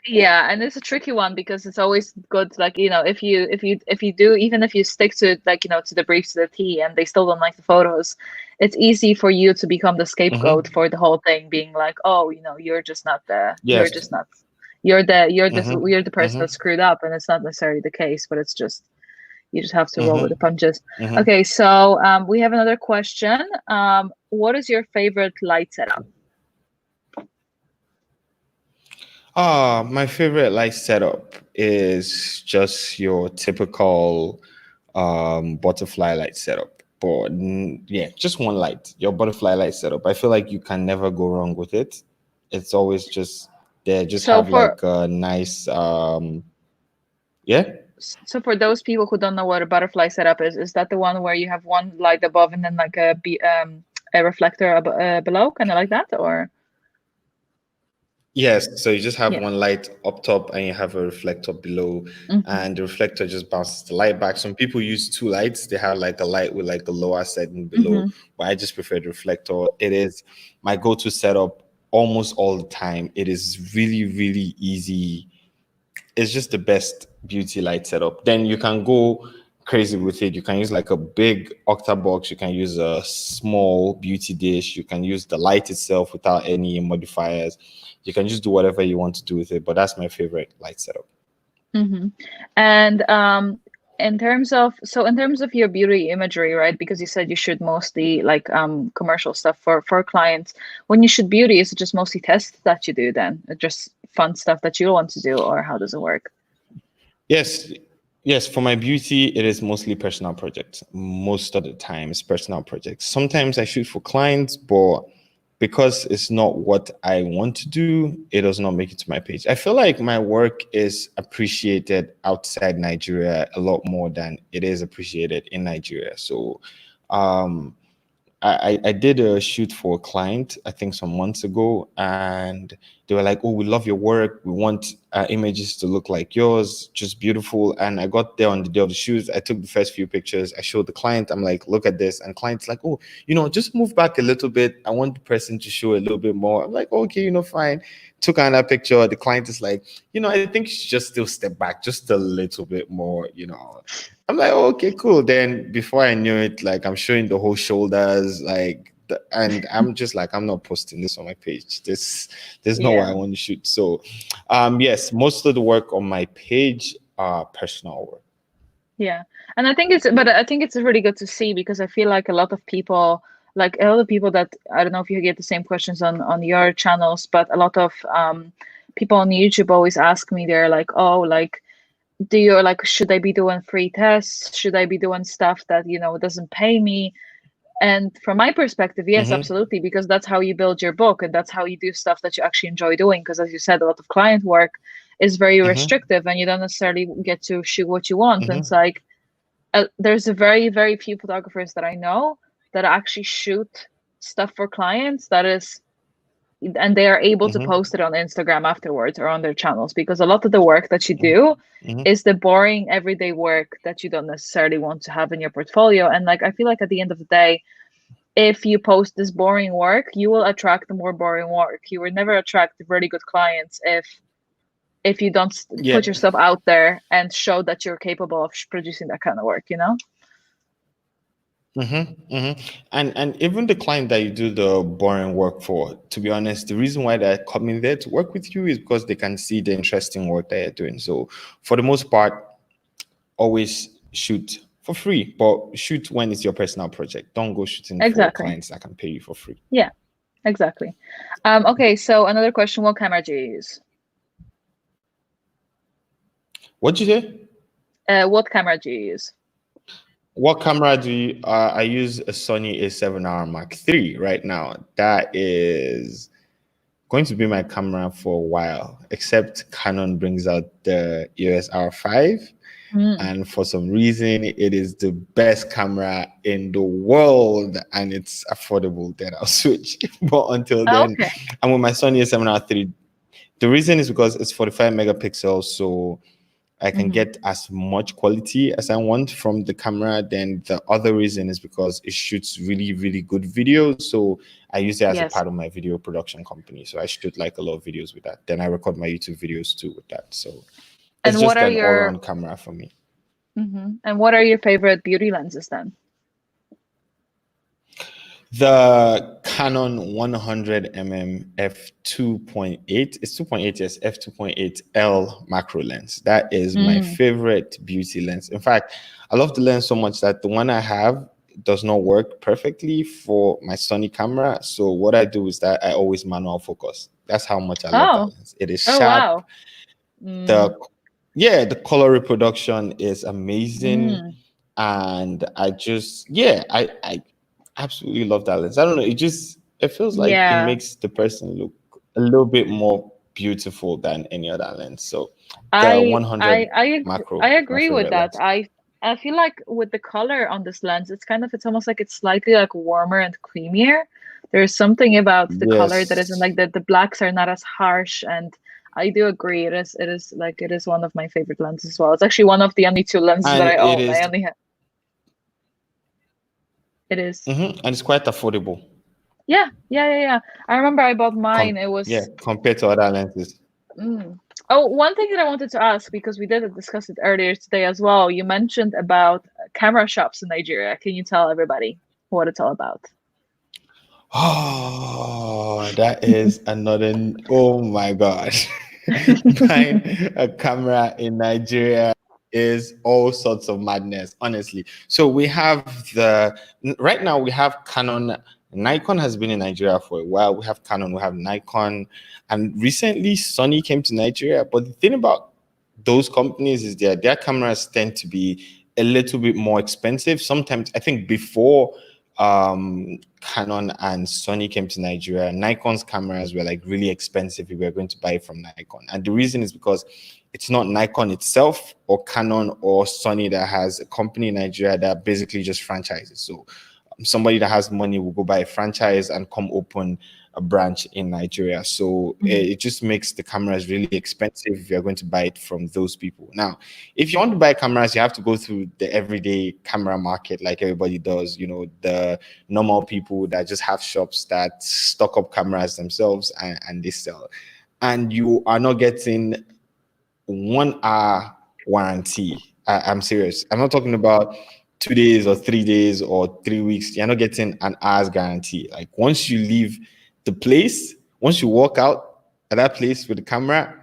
yeah, and it's a tricky one because it's always good, like, if you do, even if you stick to, like, to the brief, to the T, and they still don't like the photos, it's easy for you to become the scapegoat Mm-hmm. for the whole thing, being like, oh, you're just not you're Yes. just not, you're the Mm-hmm. person that Mm-hmm. screwed up, and it's not necessarily the case, but it's just, you just have to roll with the Mm-hmm. punches. Mm-hmm. Okay, so we have another question. What is your favorite light setup? My favorite light setup is just your typical butterfly light setup. But yeah, just one light, your butterfly light setup. I feel like you can never go wrong with it. It's always just there, just So have for like a nice yeah. So for those people who don't know what a butterfly setup is that the one where you have one light above and then like a reflector below, kind of like that, or Yes, so you just have yeah? one light up top and you have a reflector below, Hmm. and the reflector just bounces the light back. Some people use two lights. They have like a light with like a lower setting below, Hmm. but I just prefer the reflector. It is my go-to setup almost all the time. It is really, really easy. It's just the best beauty light setup. Then you can go crazy with it. You can use like a big octabox. You can use a small beauty dish. You can use the light itself without any modifiers. You can just do whatever you want to do with it. But that's my favorite light setup. Hmm. And in terms of your beauty imagery, right? Because you said you shoot mostly like commercial stuff for clients. When you shoot beauty, is it just mostly tests that you do then? Just fun stuff that you want to do, or how does it work? Yes, yes. For my beauty, it is mostly personal projects. Most of the time, it's personal projects. Sometimes I shoot for clients, but because it's not what I want to do, it does not make it to my page. I feel like my work is appreciated outside Nigeria a lot more than it is appreciated in Nigeria. So, um, I did a shoot for a client, I think some months ago, and they were like, "Oh, we love your work. We want our images to look like yours, just beautiful." And I got there on the day of the shoot. I took the first few pictures. I showed the client. I'm like, "Look at this," and client's like, "Oh, just move back a little bit. I want the person to show a little bit more." I'm like, "Okay, fine." Took another picture. The client is like, "I think you should just still step back just a little bit more." I'm like, oh, okay, cool. Then before I knew it, like I'm showing the whole shoulders, and I'm just like, I'm not posting this on my page. This is not what I Yeah. want to shoot. So, yes, most of the work on my page are personal work. Yeah. And I think it's really good to see, because I feel like a lot of people that, I don't know if you get the same questions on your channels, but a lot of people on YouTube always ask me, they're like, oh, like, should I be doing free tests? Should I be doing stuff that, doesn't pay me? And from my perspective, yes, Mm-hmm, absolutely, because that's how you build your book, and that's how you do stuff that you actually enjoy doing. Because as you said, a lot of client work is very mm-hmm, restrictive, and you don't necessarily get to shoot what you want. And it's mm-hmm, like, there's a very, very few photographers that I know that actually shoot stuff for clients that is, and they are able to mm-hmm, post it on Instagram afterwards or on their channels, because a lot of the work that you mm-hmm, do mm-hmm, is the boring everyday work that you don't necessarily want to have in your portfolio. And like, I feel like at the end of the day, if you post this boring work, you will attract the more boring work. You will never attract really good clients if you don't yeah. put yourself out there and show that you're capable of producing that kind of work. Mm-hmm, mm-hmm. And even the client that you do the boring work for, to be honest, the reason why they're coming there to work with you is because they can see the interesting work that you're doing. So for the most part, always shoot for free, but shoot when it's your personal project. Don't go shooting for Exactly. clients that can pay you for free. Yeah, exactly. Okay, so another question, what camera do you use? What'd you say? What camera do you use? What camera do you? I use a Sony A7R Mark III right now. That is going to be my camera for a while, except Canon brings out the EOS R5. Mm. And for some reason, it is the best camera in the world and it's affordable. Then I'll switch. But until then, Okay. I'm with my Sony A7R III. The reason is because it's 45 megapixels. So I can Hmm. get as much quality as I want from the camera. Then the other reason is because it shoots really, really good videos. So I use it as a Yes. part of my video production company. So I shoot like a lot of videos with that. Then I record my YouTube videos too with that. So it's And what just are an your all-round camera for me. and what are your favorite beauty lenses then? The Canon 100 f2.8, it's 2.8, yes, f2.8L macro lens. That is my Mm. favorite beauty lens. In fact, I love the lens so much that the one I have does not work perfectly for my Sony camera. So what I do is that I always manual focus. That's how much I love that Oh, lens. It is oh sharp. wow. Mm. The Yeah, the color reproduction is amazing, Mm. and I absolutely love that lens. I don't know, it feels like it Yeah. makes the person look a little bit more beautiful than any other lens. So the I I 100 I I macro is my agree with favorite that. lens. I feel like with the color on this lens, it's almost like it's slightly like warmer and creamier. There's something about the color that isn't Yes, like the blacks are not as harsh, and I do agree. It is one of my favorite lenses as well. It's actually one of the only two lenses that and I it own. I is only have it is. and it's quite affordable. Yeah, yeah, yeah, yeah. I remember I bought mine. It Yeah, was compared to other lenses. mm. Oh, one thing that I wanted to ask because we did discuss it earlier today as well. You mentioned about camera shops in Nigeria. Can you tell everybody what it's all about? Oh, that is another. Oh my gosh. Buying a camera in Nigeria is all sorts of madness, honestly. So we have right now we have Canon. Nikon has been in Nigeria for a while. We have Canon, we have Nikon, and recently Sony came to Nigeria. But the thing about those companies is their cameras tend to be a little bit more expensive. Sometimes I think before Canon and Sony came to Nigeria, Nikon's cameras were like really expensive if we were going to buy it from Nikon. And the reason is because it's not Nikon itself or Canon or Sony that has a company in Nigeria that basically just franchises. So somebody that has money will go buy a franchise and come open a branch in Nigeria. So Mhm. it just makes the cameras really expensive if you're going to buy it from those people. Now, if you want to buy cameras, you have to go through the everyday camera market like everybody does, the normal people that just have shops that stock up cameras themselves and they sell. And you are not getting 1 hour warranty. I'm serious. I'm not talking about 2 days or 3 days or 3 weeks. You're not getting an hour's guarantee. Like once you leave the place, once you walk out at that place with the camera,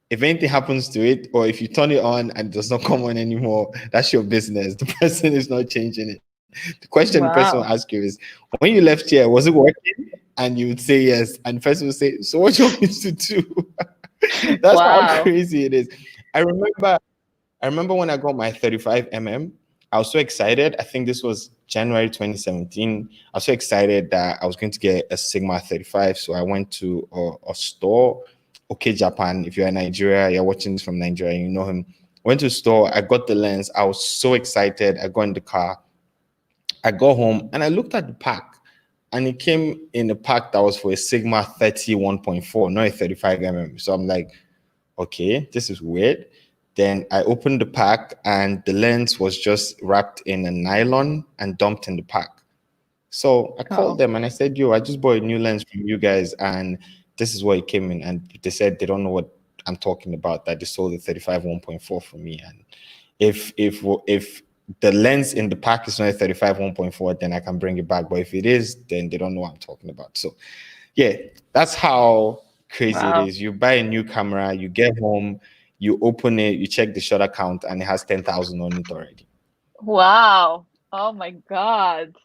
if anything happens to it, or if you turn it on and it does not come on anymore, that's your business. The person is not changing it. The question the person will Wow. ask you is, when you left here, was it working? And you would say yes. And the person would say, so what do you want me to do? That's how Wow. crazy it is. I remember I remember when I got my 35 I was so excited. I think this was January 2017. I was so excited that I was going to get a Sigma 35. So I went to a store, OK Japan. If you're in Nigeria, you're watching this from Nigeria, you know him. Went to a store, I got the lens. I was so excited. I got in the car. I got home and I looked at the pack and it came in a pack that was for a Sigma 30 1.4, not a 35 So I'm like, okay, this is weird. Then I opened the pack and the lens was just wrapped in a nylon and dumped in the pack. So I called Oh, them and I said, yo, I just bought a new lens from you guys and this is what it came in. And they said they don't know what I'm talking about, that they sold the 35 1.4 for me. And if the lens in the pack is not a 35 1.4, then I can bring it back. But if it is, then they don't know what I'm talking about. So yeah, that's how crazy it wow. is. You buy a new camera, you get home, you open it, you check the shutter count, and it has 10,000 on it already. Wow. Oh my God.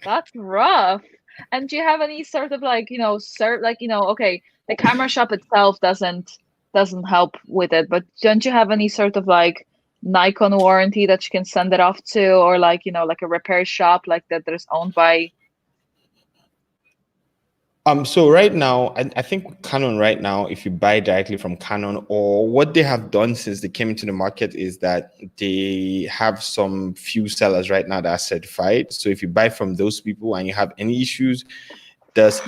That's rough. And do you have any sort of like, okay, the camera shop itself doesn't help with it, but don't you have any sort of like Nikon warranty that you can send it off to, or like, like a repair shop like that is owned by So right now, I think Canon right now, if you buy directly from Canon, or what they have done since they came into the market is that they have some few sellers right now that are certified. So if you buy from those people and you have any issues,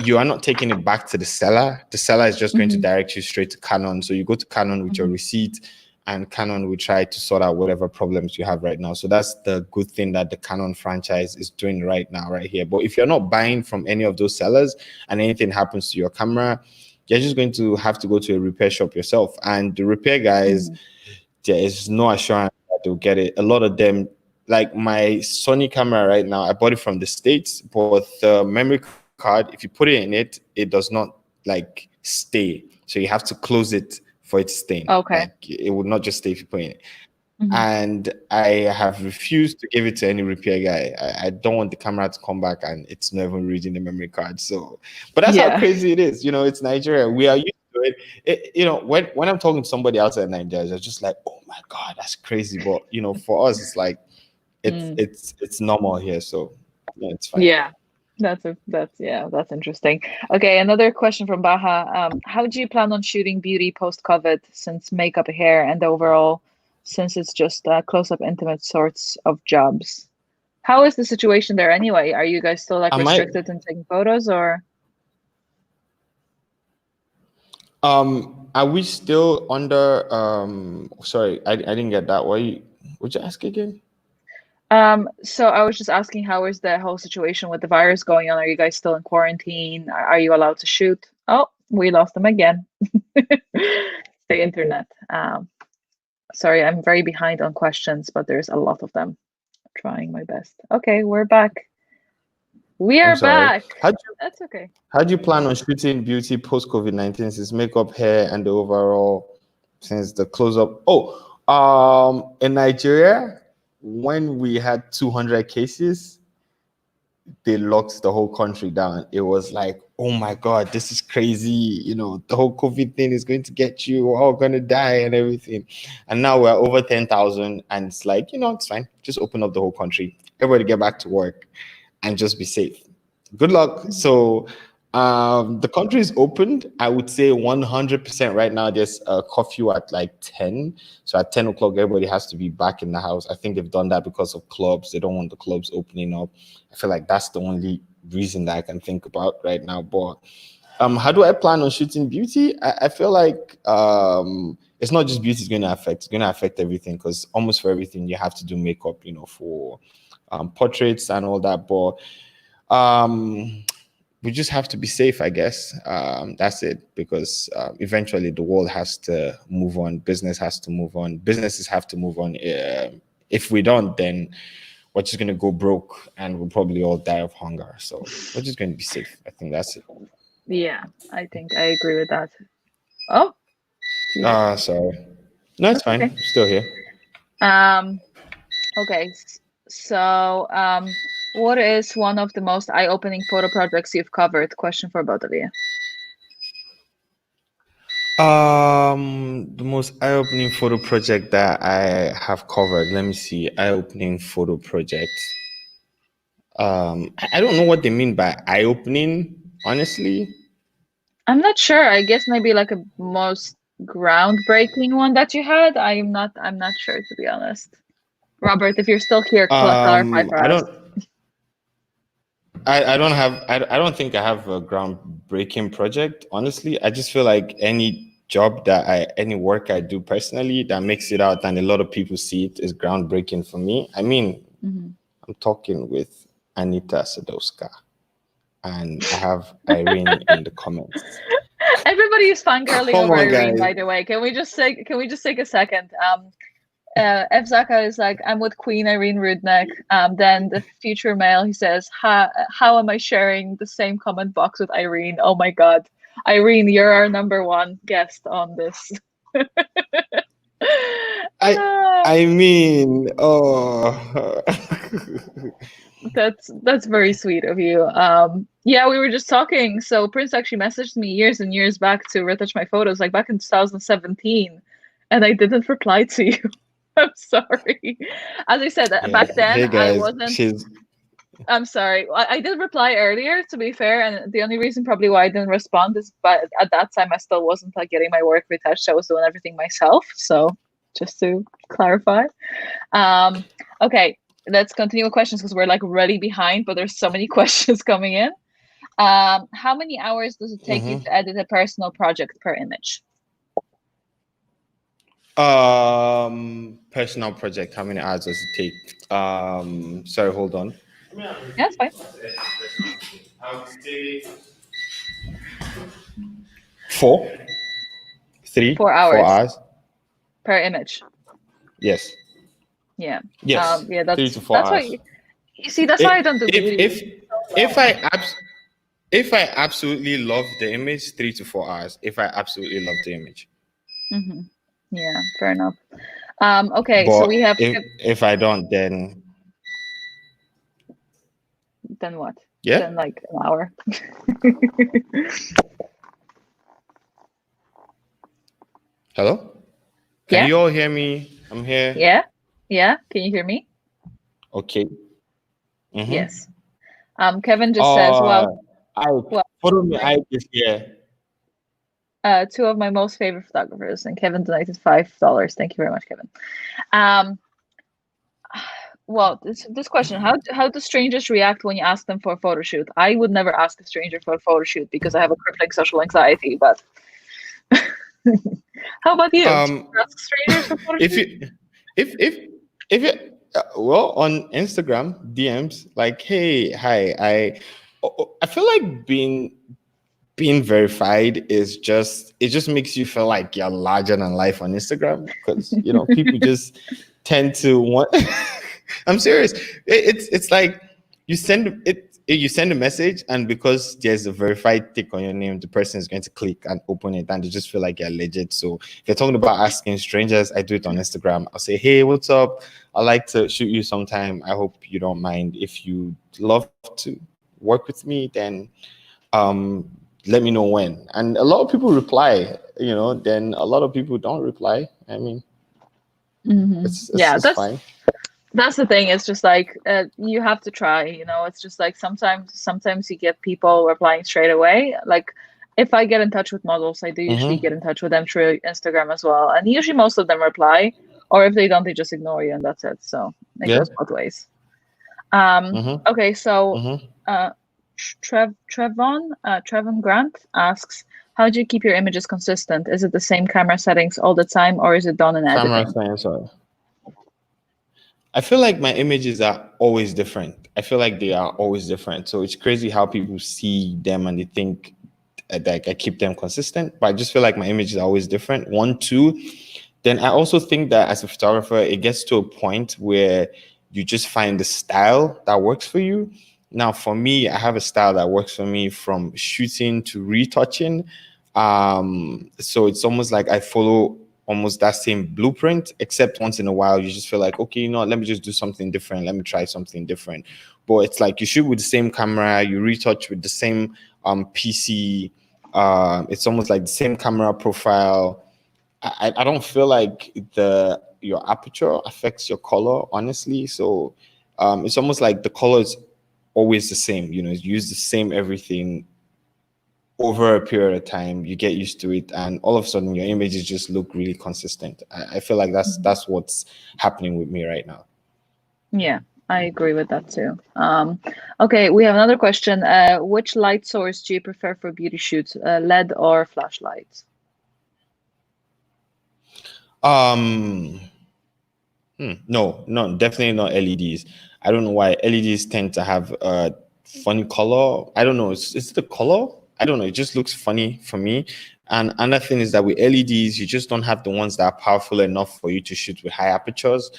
you are not taking it back to the seller. The seller is just going to Mhm, direct you straight to Canon. So you go to Canon with your mhm. receipt. and Canon will try to sort out whatever problems you have right now. So that's the good thing that the Canon franchise is doing right now, right here. But if you're not buying from any of those sellers and anything happens to your camera, you're just going to have to go to a repair shop yourself. And the repair guys, there is no assurance that they'll get it. A lot of them, like my Sony camera right now, I bought it from the States, but the memory card, if you put it in it, it does not like stay. So you have to close it for it to stay. Okay. Like it would not just stay if you put it in it. Mhm. And I have refused to give it to any repair guy. I don't want the camera to come back and it's not even reading the memory card. So, but that's how Yeah. crazy it is. You know, it's Nigeria. We are used to it. You know, when I'm talking to somebody outside Nigeria, they're just like, "Oh my God, that's crazy." But you know, for us, it's like it's normal here. So yeah, it's fine. Yeah. That's interesting. Okay, another question from Baha. How do you plan on shooting beauty post-COVID since makeup, hair, and overall, since it's just close-up, intimate sorts of jobs? How is the situation there anyway? Are you guys still like Am I restricted in taking photos or? are we still under sorry, I didn't get that. Would you ask again? So I was just asking, how is the whole situation with the virus going on? Are you guys still in quarantine? Are you allowed to shoot? Oh, we lost them again. The internet. Sorry, I'm very behind on questions, but there's a lot of them. Trying my best. Okay, we're back. We I'm are sorry. back. How do you That's okay. how do you plan on shooting beauty post COVID-19 since makeup, hair, and the overall since the close up? Oh, in Nigeria, when we had 200 cases, they locked the whole country down. It was like, oh my God, this is crazy. You know, the whole COVID thing is going to get you. We're all going to die and everything. And now we're over 10,000. And it's like, you know, it's fine. Just open up the whole country. Everybody get back to work and just be safe. Good luck. Mhm. So the country is opened. I would say 100% right now. There's a curfew at like 10. So at 10 o'clock, everybody has to be back in the house. I think they've done that because of clubs. They don't want the clubs opening up. I feel like that's the only reason that I can think about right now. But how do I plan on shooting beauty? I feel like it's not just beauty is going to affect. It's going to affect everything because almost for everything you have to do makeup. You know, for portraits and all that. But we just have to be safe, I guess. That's it, because eventually the world has to move on. Business has to move on. Businesses have to move on. If we don't, then we're just going to go broke and we'll probably all die of hunger. So we're just going to be safe. I think that's it. Yeah, I think I agree with that. Oh, Jesus. Sorry. No, it's That's fine. okay. I'm still here. Um, okay. So, what is one of the most eye-opening photo projects you've covered? Question for both of you. The most eye-opening photo project that I have covered. Let me see. Eye-opening photo project. I don't know what they mean by eye-opening, honestly. I'm not sure. I guess maybe like a most groundbreaking one that you had. I'm not sure, to be honest. Robert, if you're still here, clarify for I us. don't. I don't have. I don't think I have a groundbreaking project. Honestly, I just feel like any work I do personally that makes it out and a lot of people see it is groundbreaking for me. I mean, Mhm. I'm talking with Anita Sadowska, and I have Irene in the comments. Everybody is fangirling Come over on, Irene, guys. by the way. Can we just take a second? F Zaka is like, I'm with Queen Irene Rudnick. Then the future male, he says, how am I sharing the same comment box with Irene? Oh my God. Irene, you're our number one guest on this. I Ah, I mean, oh. that's very sweet of you. Yeah, we were just talking. So Prince actually messaged me years and years back to retouch my photos, like back in 2017, and I didn't reply to you. I'm sorry. As I said, Yeah. back then Hey I guys, wasn't. she's I'm sorry. I did reply earlier, to be fair, and the only reason probably why I didn't respond is, but at that time I still wasn't like getting my work retouched. I was doing everything myself. So just to clarify. Um, okay, let's continue with questions because we're like really behind, but there's so many questions coming in. How many hours does it take you Mhm. to edit a personal project per image? Personal project. How many hours does it take? Sorry, hold on. Yeah, it's fine. I would say four, three, Four 4 hours. hours per image. Yes, Yeah. yes, Yeah, 3 to 4 that's why hours. you see, that's why I If don't do if beauty if so if well. if I absolutely love the image, 3 to 4 hours. If I absolutely love the image, Hmm. Yeah, fair enough. Okay, so but we have if I don't, then then what? yeah. Then like an hour. Hello, can Yeah, you all hear me? I'm here. yeah, yeah. Can you hear me? Okay. Mm-hmm. Yes. Kevin just says, Uh, well, I well, follow me. my I is here. two of my most favorite photographers, and Kevin donated $5. Thank you very much, Kevin. Um, well, this question: how do strangers react when you ask them for a photo shoot? I would never ask a stranger for a photo shoot because I have a crippling social anxiety. But how about you? Do Um, you ask strangers for photo if shoots? you, if you, well, on Instagram DMs, like, hey, hi, I feel like being verified is just it just makes you feel like you're larger than life on Instagram because people just tend to want. I'm serious. It's like you send a message, and because there's a verified tick on your name, the person is going to click and open it, and they just feel like you're legit. So if you're talking about asking strangers, I do it on Instagram. I'll say, hey, what's up? I like to shoot you sometime. I hope you don't mind. If you love to work with me, then um let me know when. And a lot of people reply, then a lot of people don't reply. I mean, Yeah, it's fine. that's the thing. It's just like you have to try. It's just like sometimes you get people replying straight away. Like if I get in touch with models, I do usually get Mm-hmm. in touch with them through Instagram as well, and usually most of them reply. Or if they don't, they just ignore you, and that's it. So it Yeah. goes both ways. Okay, Mm-hmm. so uh, Trevon Grant asks, how do you keep your images consistent? Is it the same camera settings all the time, or is it done in Camera editing? sensor. I feel like my images are always different. I feel like they are always different. So it's crazy how people see them and they think like I keep them consistent, but I just feel like my images are always different. One, two. Then I also think that as a photographer, it gets to a point where you just find the style that works for you. Now, for me, I have a style that works for me from shooting to retouching. So it's almost like I follow almost that same blueprint, except once in a while you just feel like, okay, let me just do something different. Let me try something different. But it's like you shoot with the same camera, you retouch with the same PC. It's almost like the same camera profile. I don't feel like the your aperture affects your color, honestly. So it's almost like the color is always the same. You use the same everything over a period of time. You get used to it, and all of a sudden your images just look really consistent. I feel like Mhm. that's what's happening with me right now. Yeah, I agree with that too. Okay, we have another question. Which light source do you prefer for beauty shoots, LED or flashlights? Um, no, no, definitely not LEDs. I don't know why LEDs tend to have a funny color. I don't know. It's the color. I don't know. It just looks funny for me. And another thing is that with LEDs, you just don't have the ones that are powerful enough for you to shoot with high apertures.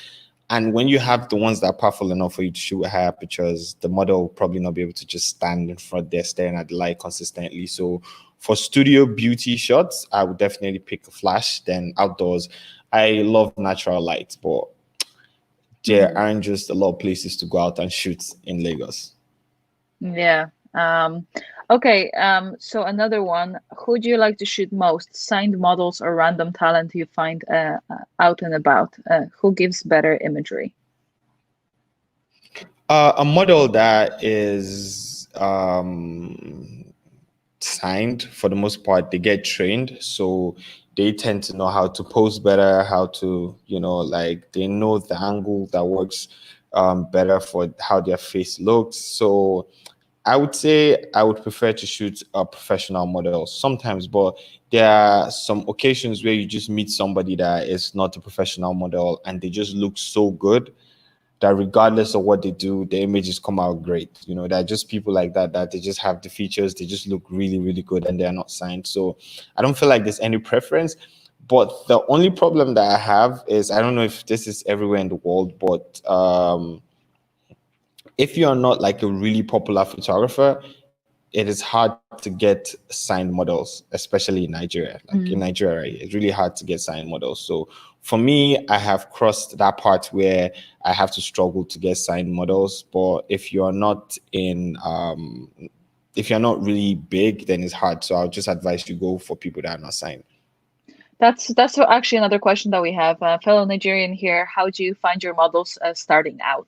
And when you have the ones that are powerful enough for you to shoot with high apertures, the model will probably not be able to just stand in front there staring at the light consistently. So for studio beauty shots, I would definitely pick a flash. Then outdoors, I love natural light, but there Mhm. aren't just a lot of places to go out and shoot in Lagos. Yeah. Okay. So another one. Who do you like to shoot most? Signed models or random talent you find out and about? Who gives better imagery? A model that is signed for the most part, they get trained, so they tend to know how to pose better, how to like they know the angle that works better for how their face looks. So I would say I would prefer to shoot a professional model sometimes, but there are some occasions where you just meet somebody that is not a professional model and they just look so good that regardless of what they do, the images come out great. You know, there are just people like that that they just have the features, they just look really, really good and they are not signed. So I don't feel like there's any preference. But the only problem that I have is I don't know if this is everywhere in the world, but if you're not like a really popular photographer, it is hard to get signed models, especially in Nigeria. Like in Mm. Nigeria, right, it's really hard to get signed models. So for me, I have crossed that part where I have to struggle to get signed models. But if you're not really big, then it's hard. So I'll just advise you go for people that are not signed. That's actually another question that we have. Fellow Nigerian here, how do you find your models starting out?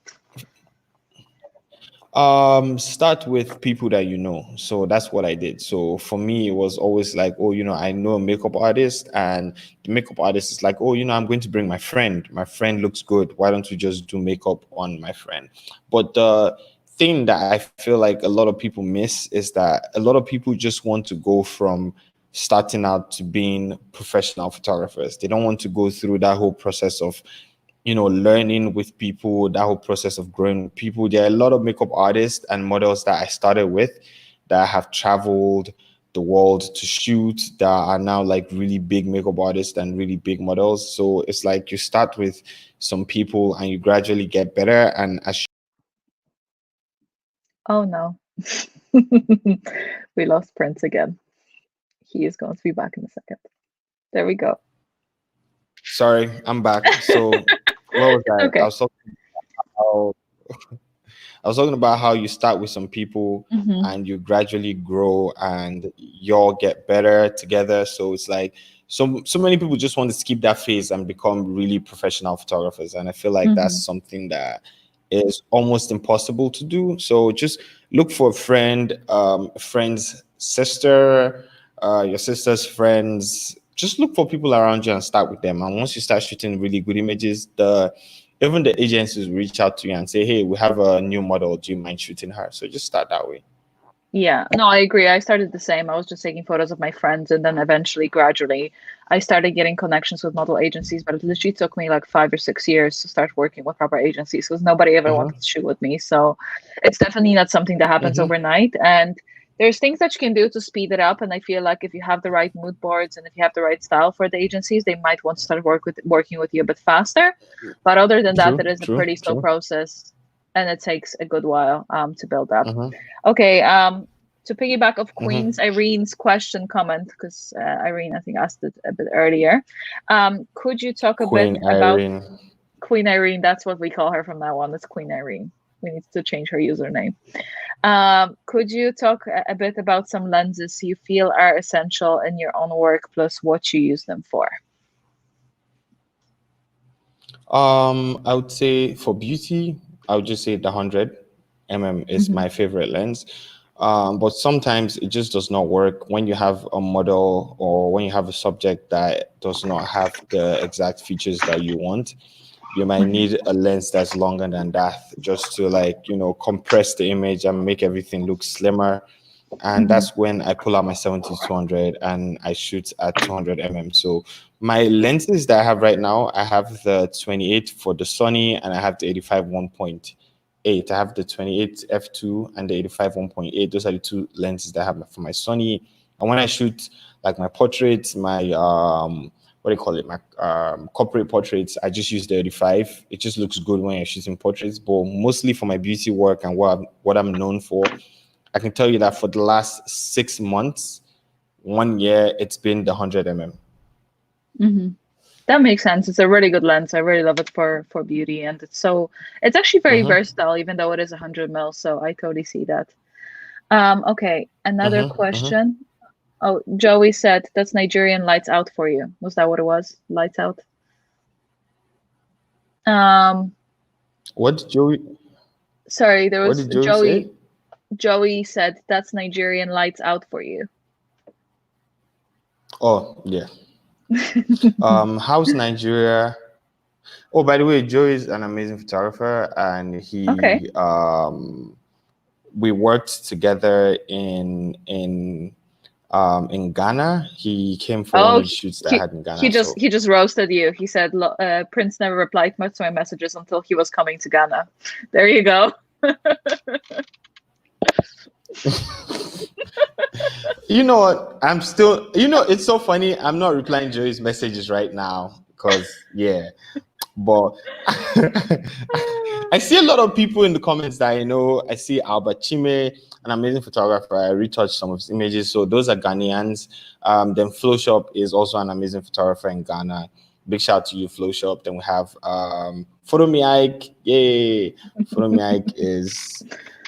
Start with people that you know. So that's what I did. So for me, it was always like, oh, I know a makeup artist, and the makeup artist is like, oh, I'm going to bring my friend. My friend looks good. Why don't we just do makeup on my friend? But the thing that I feel like a lot of people miss is that a lot of people just want to go from starting out to being professional photographers. They don't want to go through that whole process of learning with people, that whole process of growing with people. There are a lot of makeup artists and models that I started with that have traveled the world to shoot, that are now like really big makeup artists and really big models. So it's like you start with some people and you gradually get better. And as Oh no. We lost Prince again. He is going to be back in a second. There we go. sorry, I'm back. So what was It's that? I okay. was talking about I was talking about how you start with some people Hmm. and you gradually grow and you all get better together. So it's like so many people just want to skip that phase and become really professional photographers. And I feel like that's Hmm. something that is almost impossible to do. So just look for a friend's sister, your sister's friends. Just look for people around you and start with them. And once you start shooting really good images, the even the agencies will reach out to you and say, hey, we have a new model. Do you mind shooting her? So just start that way. Yeah, no, I agree. I started the same. I was just taking photos of my friends, and then eventually, gradually, I started getting connections with model agencies. But it literally took me like 5 or 6 years to start working with proper agencies because nobody ever Uh-huh. wanted to shoot with me. So it's definitely not something that happens Mm-hmm. overnight. And there's things that you can do to speed it up. And I feel like if you have the right mood boards and if you have the right style for the agencies, they might want to start working with you a bit faster. But other than that, it True, is a true, pretty slow true. process, and it takes a good while to build up. Uh-huh. Okay, to piggyback of Uh-huh. Queen's Irene's question comment, because Irene, I think, asked it a bit earlier. Could you talk a bit Queen about Irene. Queen Irene? That's what we call her from now on. It's Queen Irene. We need to change her username. Could you talk a bit about some lenses you feel are essential in your own work, plus what you use them for? I would say for beauty, I would just say the 100 mm is Hmm. my favorite lens. But sometimes it just does not work when you have a model or when you have a subject that does not have the exact features that you want. You might Hmm. need a lens that's longer than that just to like, compress the image and make everything look slimmer. And Hmm. that's when I pull out my 70-200 and I shoot at 200 mm. So my lenses that I have right now, I have the 28 for the Sony and I have the 85 1.8. I have the 28 f2 and the 85 1.8. Those are the two lenses that I have for my Sony. And when I shoot like my portraits, my what do you call it, my corporate portraits, I just use the 85. It just looks good when you're shooting portraits. But mostly for my beauty work and what I'm known for, I can tell you that for the last 6 months, 1 year, it's been the 100 mm. Hmm. That makes sense. It's a really good lens. I really love it for beauty, and it's actually very Mm-hmm. versatile, even though it is 100 mil. So I totally see that. Okay, another Mm-hmm. Mm-hmm. question. Oh, Joey said that's Nigerian lights out for you. Was that what it was? Lights out. Um, What did Joey sorry, there what was did Joey Joey. say? Joey said that's Nigerian lights out for you. Oh, yeah. How's Nigeria? Oh, by the way, Joey is an amazing photographer and Okay. he we worked together in Ghana. He came for one Oh, of the shoots that I had in he Ghana. just So he just roasted you. He said Prince never replied much to my messages until he was coming to Ghana. There you go. you know what? I'm still. It's so funny. I'm not replying Joey's messages right now because yeah. But I see a lot of people in the comments that I know. I see Albert Chime, an amazing photographer. I retouched some of his images. So those are Ghanaians. Then Flow Shop is also an amazing photographer in Ghana. Big shout out to you, Flow Shop. Then we have Photo Me Ike. Yay. Photo Me Ike is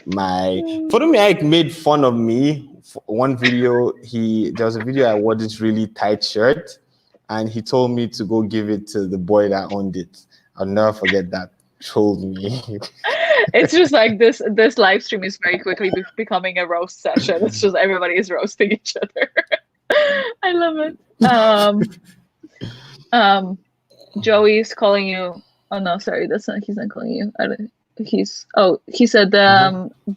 my Photo Me Ike made fun of me. For one video, there was a video I wore this really tight shirt. And he told me to go give it to the boy that owned it. I'll never forget that. Trolled me. It's just like this live stream is very quickly becoming a roast session. It's just everybody is roasting each other. I love it. Joey is calling you. Oh no, sorry, he's not calling you. He said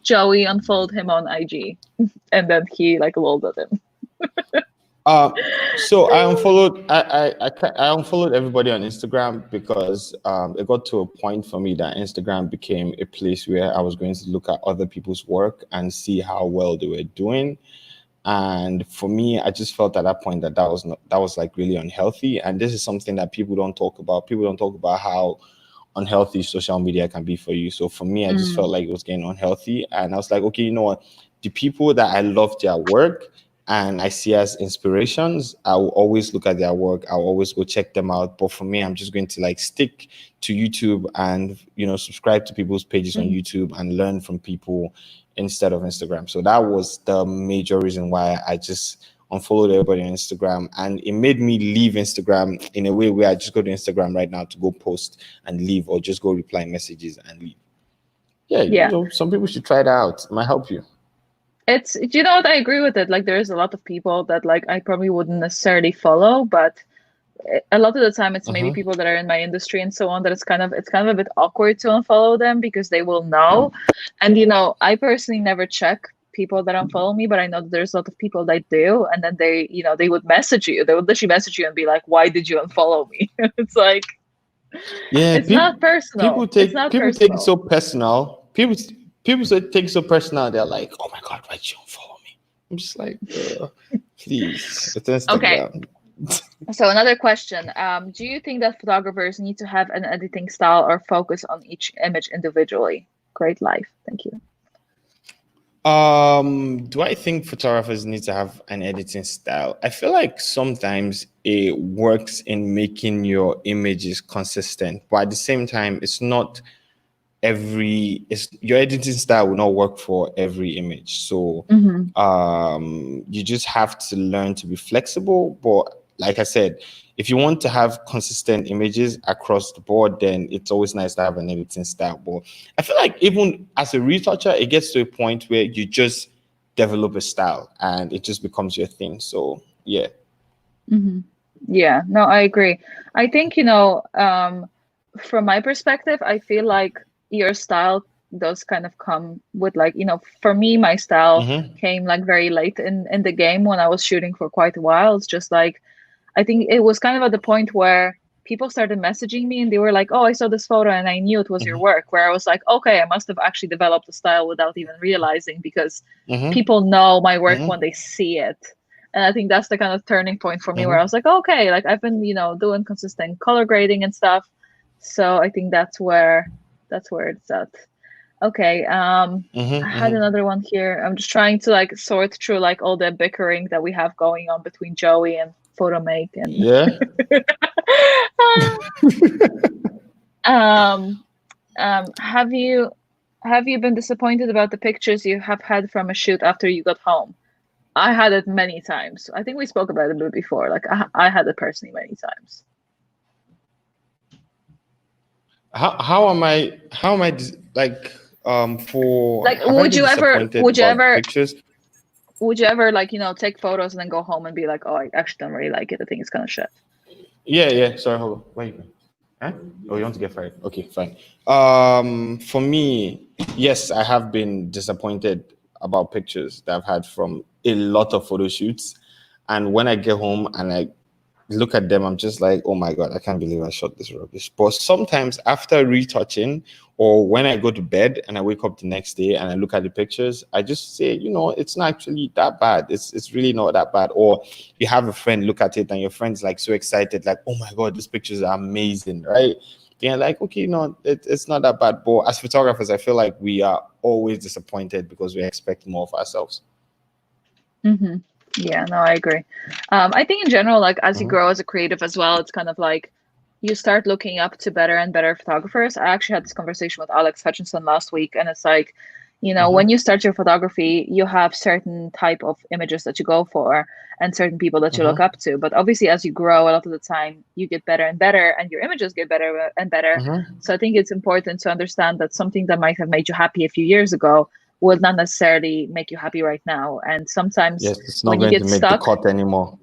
Joey unfollowed him on IG, and then he like lolled at him. So I unfollowed. I unfollowed everybody on Instagram because it got to a point for me that Instagram became a place where I was going to look at other people's work and see how well they were doing. And for me, I just felt at that point that was like really unhealthy. And this is something that people don't talk about. People don't talk about how unhealthy social media can be for you. So for me, I just felt like it was getting unhealthy. And I was like, okay, you know what? The people that I love their work and I see as inspirations, I will always look at their work. I'll always go check them out. But for me, I'm just going to like stick to YouTube and, subscribe to people's pages on YouTube and learn from people instead of Instagram. So that was the major reason why I just unfollowed everybody on Instagram. And it made me leave Instagram in a way where I just go to Instagram right now to go post and leave, or just go reply messages and leave. Yeah. Some people should try that out. It might help you. It's, what, I agree with it. Like there's a lot of people that like I probably wouldn't necessarily follow, but a lot of the time it's maybe people that are in my industry and so on, that it's kind of a bit awkward to unfollow them because they will know. And I personally never check people that unfollow me, but I know that there's a lot of people that do, and then they they would message you. They would literally message you and be like, why did you unfollow me? It's like, yeah, it's not personal. It's not take personal. it so personal. People take it so personal. They're like, oh my god, why did you unfollow me? I'm just like, please, it's Instagram. Okay. So another question, do you think that photographers need to have an editing style or focus on each image individually? Great life. Thank you. Do I think photographers need to have an editing style? I feel like sometimes it works in making your images consistent, but at the same time, it's not your editing style will not work for every image. So you just have to learn to be flexible. But like I said, if you want to have consistent images across the board, then it's always nice to have an editing style. But I feel like even as a retoucher, it gets to a point where you just develop a style and it just becomes your thing. So yeah. Yeah, no, I agree. I think, from my perspective, I feel like your style does kind of come with like, for me, my style came like very late in the game when I was shooting for quite a while. It's just like, I think it was kind of at the point where people started messaging me and they were like, oh, I saw this photo and I knew it was your work, where I was like, okay, I must have actually developed a style without even realizing, because people know my work when they see it. And I think that's the kind of turning point for me where I was like, okay, like I've been, doing consistent color grading and stuff. So I think that's where it's at. Okay. I had another one here. I'm just trying to like sort through like all the bickering that we have going on between Joey and Photo Make and have you been disappointed about the pictures you have had from a shoot after you got home? I had it many times. I think we spoke about it a bit before. Like I had it personally many times. How am I like for like would you ever pictures? Would you ever like take photos and then go home and be like, oh, I actually don't really like it, I think it's kind of shit? Yeah. Sorry, hold on. Wait. Huh? Oh, you want to get fired? Okay, fine. For me, yes, I have been disappointed about pictures that I've had from a lot of photo shoots, and when I get home and I look at them, I'm just like, oh my God, I can't believe I shot this rubbish. But sometimes after retouching, or when I go to bed and I wake up the next day and I look at the pictures, I just say, it's not actually that bad. It's really not that bad. Or you have a friend look at it and your friend's like so excited, like, oh my God, these pictures are amazing, right? Yeah, like, okay, it's not that bad. But as photographers, I feel like we are always disappointed because we expect more of ourselves. Mm-hmm. Yeah, no, I agree. I think in general, like as you Mm-hmm, grow as a creative as well, it's kind of like you start looking up to better and better photographers. I actually had this conversation with Alex Hutchinson last week, and it's like, when mm-hmm, you start your photography, you have certain type of images that you go for and certain people that you look mm-hmm, up to. But obviously, as you grow, a lot of the time, you get better and better, and your images get better and better. mm-hmm. So I think it's important to understand that something that might have made you happy a few years ago will not necessarily make you happy right now. And sometimes Yes, it's not when you going to get make the stuck, cut anymore.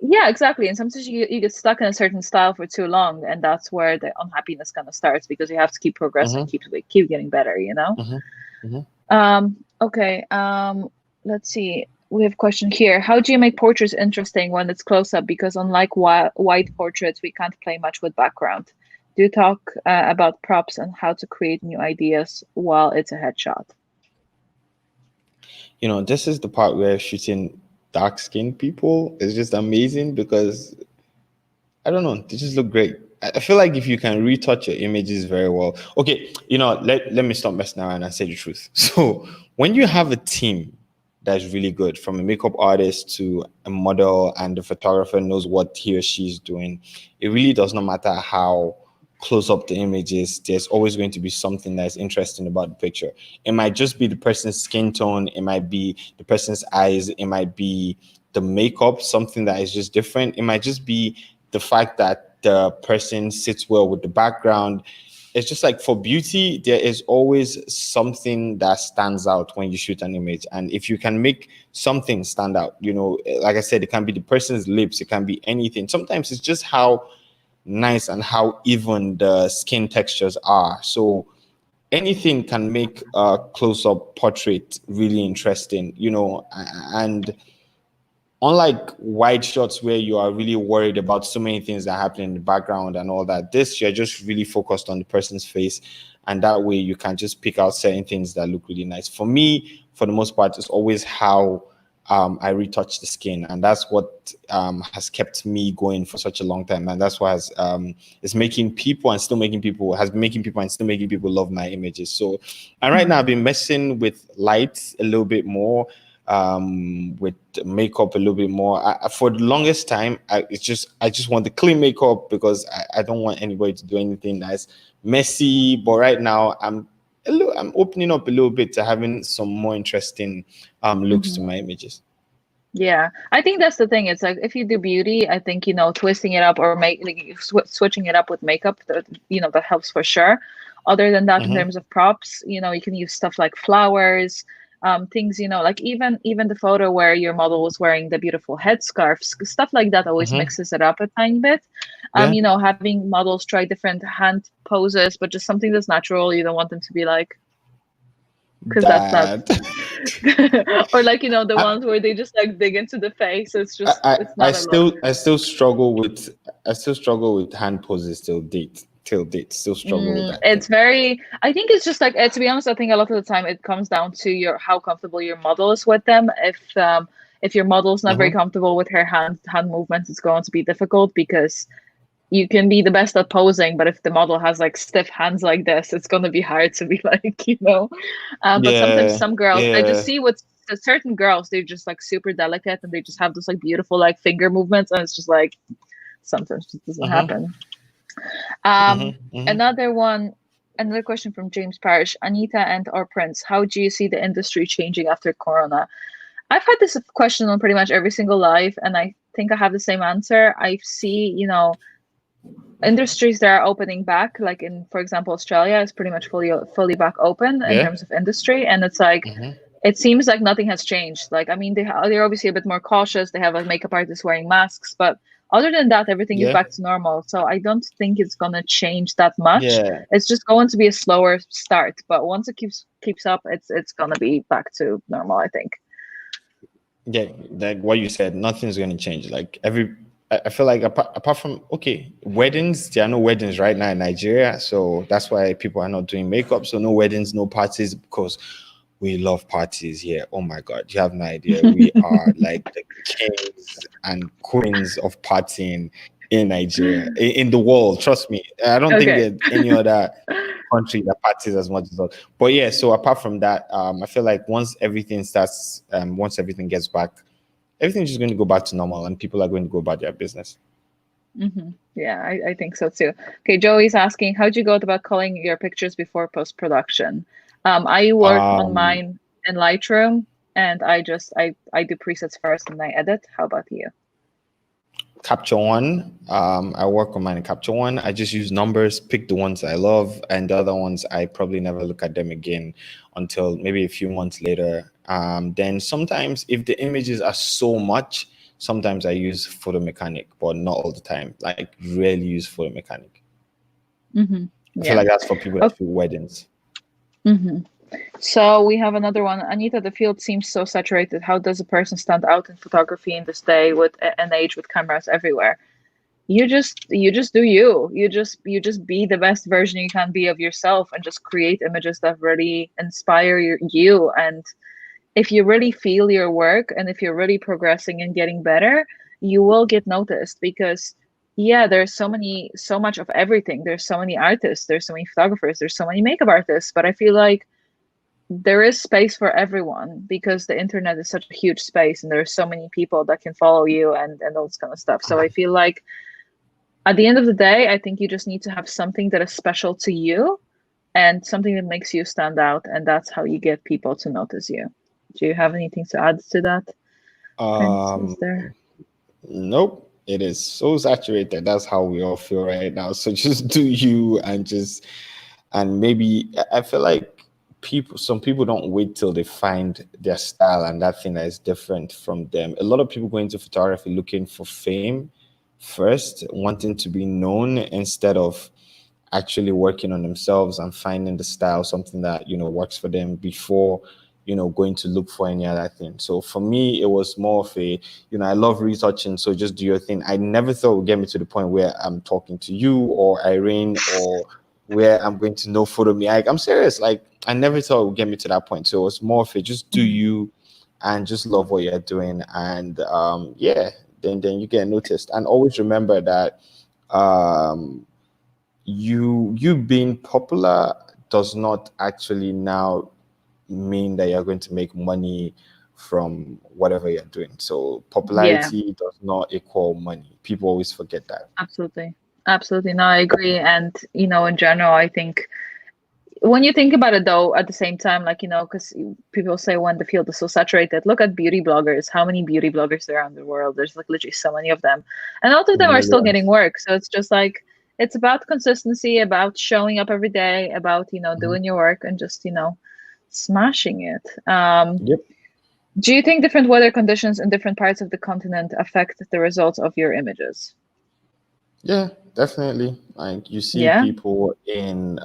yeah, exactly. And sometimes you get stuck in a certain style for too long, and that's where the unhappiness kind of starts because you have to keep progressing, Mm-hmm, keep getting better. mm-hmm, mm-hmm. Okay. Let's see. We have a question here. How do you make portraits interesting when it's close up? Because unlike wide portraits, we can't play much with background. Do you talk about props and how to create new ideas while it's a headshot? This is the part where shooting dark skinned people is just amazing because I don't know, they just look great. I feel like if you can retouch your images very well. Okay, let me stop messing around and say the truth. So when you have a team that's really good, from a makeup artist to a model, and the photographer knows what he or she is doing, it really does not matter how close up the image is, there's always going to be something that's interesting about the picture. It might just be the person's skin tone, it might be the person's eyes, it might be the makeup, something that is just different. It might just be the fact that the person sits well with the background. It's just like for beauty, there is always something that stands out when you shoot an image. And if you can make something stand out, like I said, it can be the person's lips, it can be anything. Sometimes it's just how nice and how even the skin textures are. So anything can make a close-up portrait really interesting, and unlike wide shots where you are really worried about so many things that happen in the background and all that, this you're just really focused on the person's face, and that way you can just pick out certain things that look really nice. For me, for the most part, it's always how I retouch the skin, and that's what has kept me going for such a long time, and that's why is making people and still making people has been making people and still making people love my images. So, and right now Mhm. I've been messing with lights a little bit more, with makeup a little bit more. For the longest time, I just want the clean makeup because I don't want anybody to do anything that's messy. But right now, I'm opening up a little bit to having some more interesting looks to Mhm. my images. Yeah, I think that's the thing. It's like if you do beauty, I think twisting it up or make like switching it up with makeup, that helps for sure. Other than that, in Mm-hmm, terms of props, you can use stuff like flowers, things, like even the photo where your model was wearing the beautiful headscarf, stuff like that always mm-hmm. mixes it up a tiny bit. Yeah, Having models try different hand poses, but just something that's natural. You don't want them to be like, because that's not that. or like the I, ones where they just like dig into the face. It's I, just I it's I not a look. still I still struggle with hand poses till date. Still struggle with that It's thing. very, I think it's just like, to be honest, I think a lot of the time it comes down to your how comfortable your model is with them. If your model's not very Mm-hmm. comfortable with her hand movements, it's going to be difficult because you can be the best at posing, but if the model has like stiff hands like this, it's going to be hard to be like. But sometimes Yeah, some girls, I just yeah. see with certain girls, they're just like super delicate and they just have those like beautiful like finger movements, and it's just like sometimes it doesn't Mm-hmm, happen. Um, mm-hmm, mm-hmm. another one, another question from James Parrish, Anita and or Prince, how do you see the industry changing after Corona? I've had this question on pretty much every single live, and I think I have the same answer. I see, industries that are opening back, like in, for example, Australia is pretty much fully back open in Yeah. terms of industry, and it's like Mm-hmm. it seems like nothing has changed. Like, I mean, they're obviously a bit more cautious. They have like makeup artists wearing masks, but Other than that, everything is Yeah. back to normal. So I don't think it's gonna change that much. Yeah. It's just going to be a slower start, but once it keeps up, it's gonna be back to normal, I think. Yeah, like what you said, nothing's going to change. Like I feel like apart from, okay, weddings, there are no weddings right now in Nigeria. So that's why people are not doing makeup. So no weddings, no parties, because we love parties here. Oh my God, you have no idea. We are like the kings and queens of partying in Nigeria, in the world. Trust me. I don't think Okay. that any other country that parties as much as us. But yeah, so apart from that, I feel like once everything gets back, everything's just going to go back to normal, and people are going to go about their business. Yeah, I think so too. Okay, Joey's asking, how'd you go about culling your pictures before post-production? I work on Um, mine in Lightroom, and I do presets first and I edit. How about you? Capture One. I work on mine in Capture One. I just use numbers, pick the ones I love, and the other ones I probably never look at them again until maybe a few months later. Then sometimes if the images are so much, sometimes I use Photo Mechanic, but not all the time. Like rarely use Photo Mechanic. Mm-hmm. I feel Yeah. like that's for people that Okay. shoot weddings. So we have another one. Anita, the field seems so saturated. How does a person stand out in photography in this day with an age with cameras everywhere? You just do you. You just be the best version you can be of yourself and just create images that really inspire you. And if you really feel your work and if you're really progressing and getting better, you will get noticed because yeah, there's so much of everything. There's so many artists, there's so many photographers, there's so many makeup artists, but I feel like there is space for everyone because the internet is such a huge space and there's so many people that can follow you and all this kind of stuff. So I feel like at the end of the day, I think you just need to have something that is special to you and something that makes you stand out, and that's how you get people to notice you. Do you have anything to add to that, Prince? Um, Is there? nope. It is so saturated. That's how we all feel right now. So just do you and just and maybe I feel like some people don't wait till they find their style and that thing that is different from them. A lot of people go into photography looking for fame first, wanting to be known instead of actually working on themselves and finding the style, something that works for them before going to look for any other thing. So for me, it was more of a, I love retouching, so just do your thing. I never thought it would get me to the point where I'm talking to you or Irene, or where I'm going to know photo me. I'm serious. Like I never thought it would get me to that point. So it was more of a just do Mhm. you and just love what you're doing. And yeah, then you get noticed. And always remember that um you being popular does not actually now mean that you're going to make money from whatever you're doing. So Yeah, popularity does not equal money. People always forget that. absolutely. Absolutely. No, I agree. And, in general, I think when you think about it, though, at the same time, like, because people say when the field is so saturated, look at beauty bloggers. How many beauty bloggers there are in the world? There's like literally so many of them. And a lot of them are still getting Millions. work. So it's just like, it's about consistency, about showing up every day, about, Mhm. doing your work and just, smashing it. Yep. Do you think different weather conditions in different parts of the continent affect the results of your images? Yeah, definitely. Like you see Yeah. people in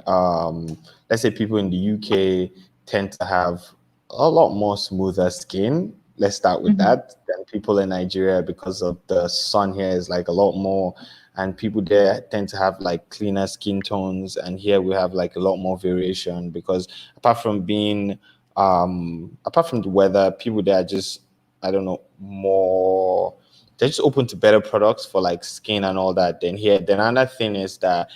let's say people in the UK tend to have a lot more smoother skin. Let's start with Hmm. that than people in Nigeria, because of the sun here is like a lot more, and people there tend to have like cleaner skin tones, and here we have like a lot more variation because apart from the weather, people there are just, I don't know, more, they're just open to better products for like skin and all that than here. Then another thing is that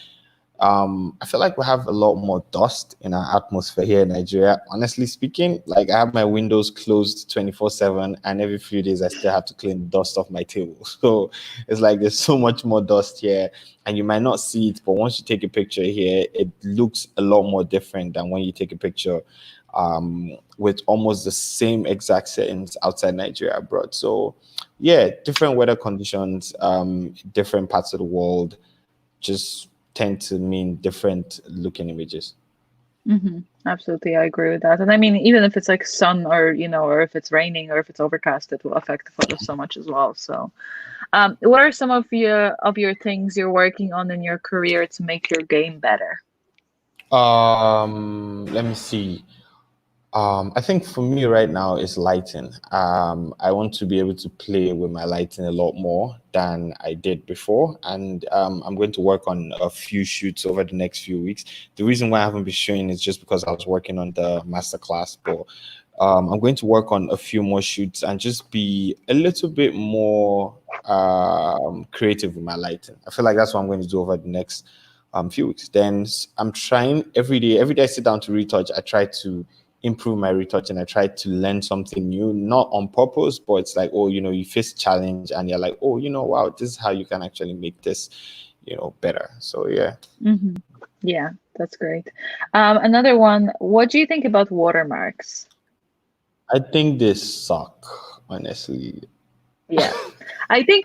I feel like we have a lot more dust in our atmosphere here in Nigeria. Honestly speaking, like I have my windows closed 24/7, and every few days I still have to clean the dust off my table. So it's like there's so much more dust here, and you might not see it, but once you take a picture here, it looks a lot more different than when you take a picture with almost the same exact settings outside Nigeria abroad. So yeah, different weather conditions, different parts of the world just tend to mean different looking images. Absolutely, I agree with that. And I mean, even if it's like sun or, or if it's raining or if it's overcast, it will affect the photo so much as well. So What are some of your things you're working on in your career to make your game better? Let me see. I think for me right now is lighting. I want to be able to play with my lighting a lot more than I did before, and I'm going to work on a few shoots over the next few weeks. The reason why I haven't been showing is just because I was working on the masterclass, but I'm going to work on a few more shoots and just be a little bit more creative with my lighting. I feel like that's what I'm going to do over the next few weeks. Then I'm trying every day. Every day I sit down to retouch, I try to improve my retouch and I try to learn something new, not on purpose, but it's like, oh, you face challenge and you're like, oh, wow, this is how you can actually make this, better. So yeah. Hmm. Yeah, that's great. Another one. What do you think about watermarks? I think they suck, honestly. Yeah. I think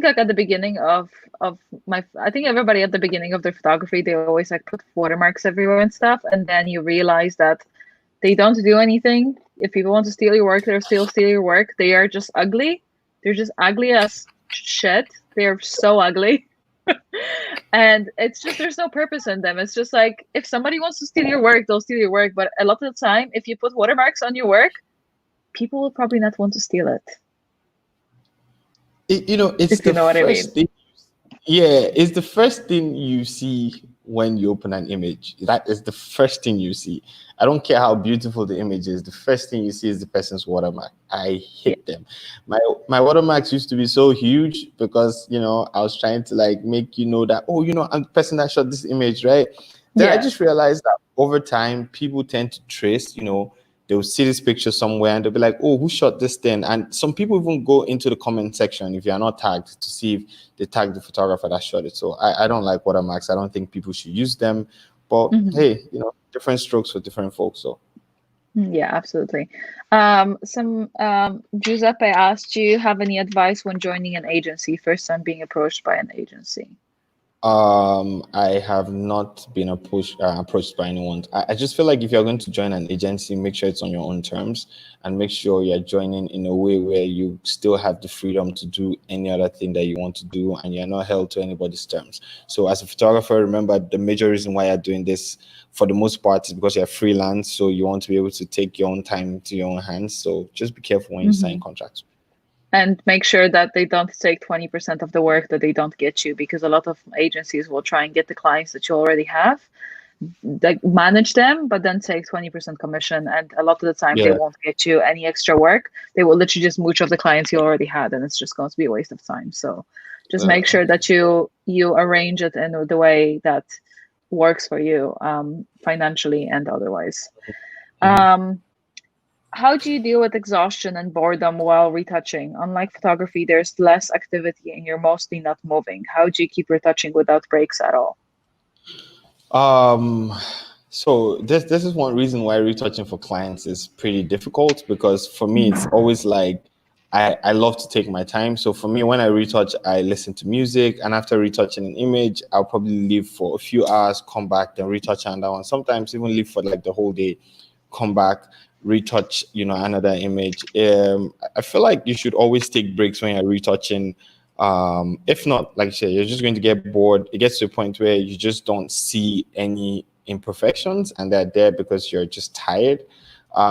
like at the beginning of I think everybody at the beginning of their photography, they always like put watermarks everywhere and stuff, and then you realize that they don't do anything. If people want to steal your work, they'll still steal your work. They are just ugly. They're just ugly as shit. They're so ugly. And it's just there's no purpose in them. It's just like if somebody wants to steal your work, they'll steal your work. But a lot of the time, if you put watermarks on your work, people will probably not want to steal it. It's If you the know what I first mean. thing. Yeah, it's the first thing you see when you open an image. That is the first thing you see. I don't care how beautiful the image is. The first thing you see is the person's watermark. I Yeah. hate them. My watermarks used to be so huge because I was trying to like make that I'm the person that shot this image, right? Then I Yeah. just realized that over time people tend to trace, they'll see this picture somewhere and they'll be like, oh, who shot this thing? And some people even go into the comment section if you're not tagged to see if they tagged the photographer that shot it. So I don't like watermarks. I don't think people should use them. But Hmm. hey, different strokes for different folks. So Yeah, absolutely. Some Giuseppe asked, do you have any advice when joining an agency, first time being approached by an agency? I have not been approached by anyone. I just feel like if you're going to join an agency, make sure it's on your own terms and make sure you're joining in a way where you still have the freedom to do any other thing that you want to do and you're not held to anybody's terms. So as a photographer, remember the major reason why you're doing this for the most part is because you're freelance. So you want to be able to take your own time into your own hands. So just be careful when you sign Hmm. contracts. And make sure that they don't take 20% of the work that they don't get you, because a lot of agencies will try and get the clients that you already have, like manage them, but then take 20% commission. And a lot of the time, they Yeah. won't get you any extra work. They will literally just mooch off the clients you already had, and it's just going to be a waste of time. So just make Uh, sure that you arrange it in the way that works for you, financially and otherwise. mhm. Um, how do you deal with exhaustion and boredom while retouching? Unlike photography, there's less activity and you're mostly not moving. How do you keep retouching without breaks at all? Um, so this is one reason why retouching for clients is pretty difficult because for me it's Mhm. always like I love to take my time. So for me, when I retouch, I listen to music, and after retouching an image, I'll probably leave for a few hours, come back, then retouch another one. Sometimes even leave for like the whole day, come back, retouch, another image. I feel like you should always take breaks when you're retouching. If not, like I said, you're just going to get bored. It gets to a point where you just don't see any imperfections and they're there because you're just tired.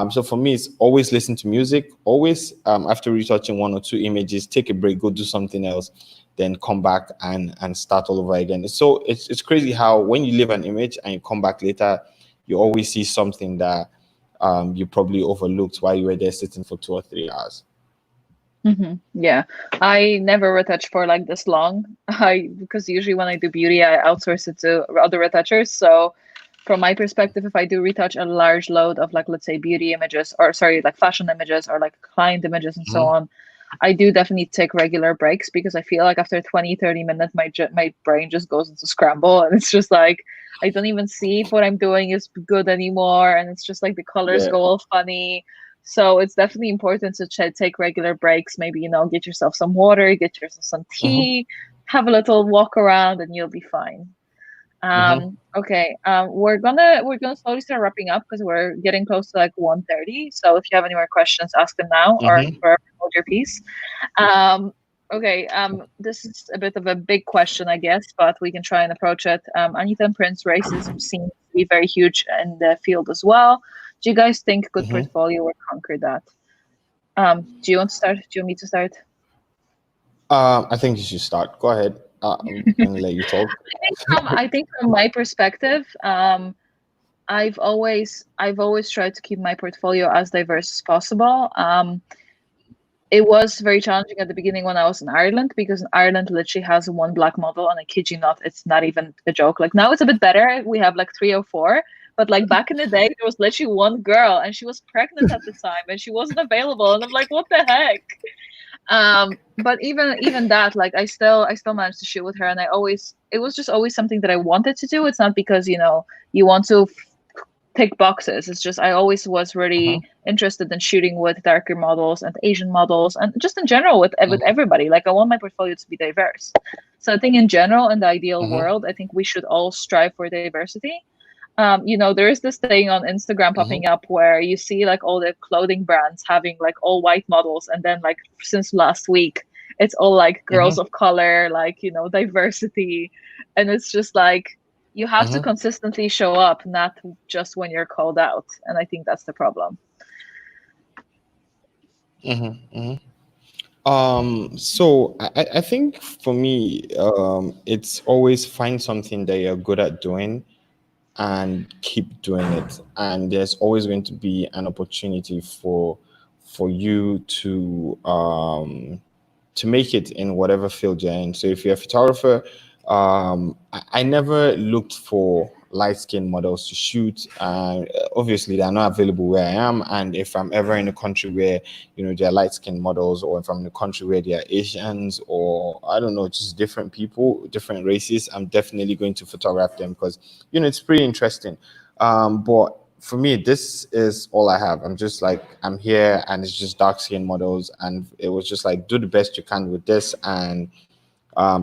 So for me, it's always listen to music. Always, after retouching one or two images, take a break, go do something else, then come back and start all over again. So it's crazy how when you leave an image and you come back later, you always see something that you probably overlooked while you were there sitting for 2 or 3 hours. Yeah, I never retouch for like this long. I because usually when I do beauty, I outsource it to other retouchers. So from my perspective, if I do retouch a large load of like let's say beauty images or sorry, like fashion images or like client images and so Mhm. on, I do definitely take regular breaks because I feel like after 20, 30 minutes, my brain just goes into scramble and it's just like I don't even see if what I'm doing is good anymore. And it's just like the colors Yeah. go all funny. So it's definitely important to take regular breaks. Maybe, get yourself some water, get yourself some Mhm. tea, have a little walk around and you'll be fine. Mhm. Okay. We're gonna slowly start wrapping up because we're getting close to like 1:30. So if you have any more questions, ask them now or Mhm. forever hold your peace. Um, Okay, this is a bit of a big question, I guess, but we can try and approach it. Anita and Prince, racism seems to be very huge in the field as well. Do you guys think good Hmm. portfolio will conquer that? Do you want to start? Do you want me to start? I think you should start. Go ahead. I'm gonna let you talk. I think from my perspective, I've always tried to keep my portfolio as diverse as possible. It was very challenging at the beginning when I was in Ireland, because in Ireland literally has one black model, and I kid you not, it's not even a joke. Like now it's a bit better. We have like 3 or 4, but like back in the day there was literally one girl and she was pregnant at the time and she wasn't available, and I'm like, what the heck? But even that, like I still managed to shoot with her, and it was just always something that I wanted to do. It's not because you want to tick boxes. It's just I always was really Hmm. interested in shooting with darker models and Asian models, and just in general with everybody. Like I want my portfolio to be diverse. So I think in general, in the ideal Hmm. world, I think we should all strive for diversity. There is this thing on Instagram Hmm. popping up where you see like all the clothing brands having like all white models, and then like since last week, it's all like girls Hmm. of color, like diversity, and it's just like you have to Hmm. consistently show up, not just when you're called out, and I think that's the problem. Hmm. Hmm. So I think for me, it's always find something that you're good at doing and keep doing it. And there's always going to be an opportunity for you to make it in whatever field you're in. So if you're a photographer, I never looked for light skinned models to shoot. Obviously, they're not available where I am. And if I'm ever in a country where, there are light skinned models, or if I'm in a country where there are Asians, or I don't know, just different people, different races, I'm definitely going to photograph them because, it's pretty interesting. But for me, this is all I have. I'm just like, I'm here and it's just dark skinned models. And it was just like, do the best you can with this. And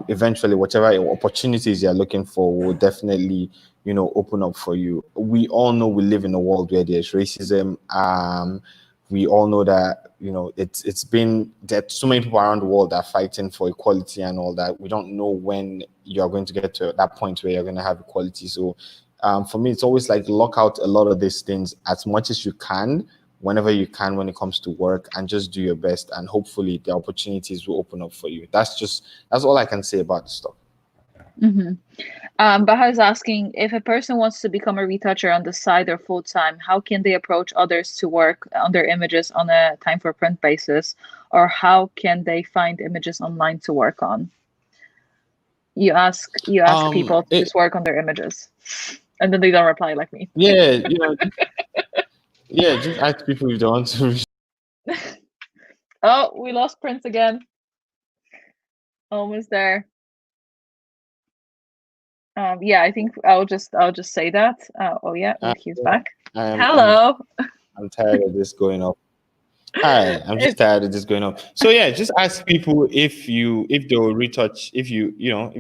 eventually, whatever opportunities you're looking for will definitely, open up for you. We all know we live in a world where there's racism. We all know that, it's been that so many people around the world are fighting for equality and all that. We don't know when you're going to get to that point where you're going to have equality. So for me, it's always like lock out a lot of these things as much as you can, whenever you can, when it comes to work, and just do your best. And hopefully, the opportunities will open up for you. That's all I can say about the stuff. Hmm. Baha is asking, if a person wants to become a retoucher on the side or full time, how can they approach others to work on their images on a time for print basis, or how can they find images online to work on? You ask people to just It work on their images, and then they don't reply like me. Yeah, just ask people if they want to. Oh, we lost Prince again. Almost there. Yeah, I think I'll just say that. Oh yeah, Uh, he's back. I'm I'm Hello. I'm tired of this going up. Hi, I'm just If tired of this going up. So yeah, just ask people if they'll retouch, if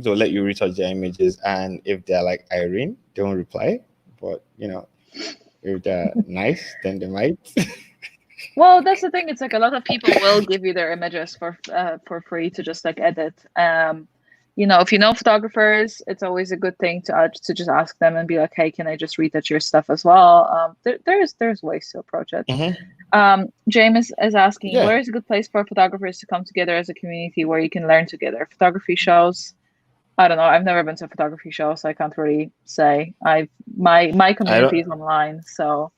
they'll let you retouch their images, and if they're like Irene, don't reply. But if they're nice, then they might. Well, that's the thing. It's like a lot of people will give you their images for free to just like edit. If you know photographers, it's always a good thing to just ask them and be like, "Hey, can I just retouch your stuff as well?" There's ways to approach it. Hmm. James is asking, Yeah. where is a good place for photographers to come together as a community where you can learn together? Photography shows. I don't know. I've never been to a photography show, so I can't really say. My I community don't. is online, so.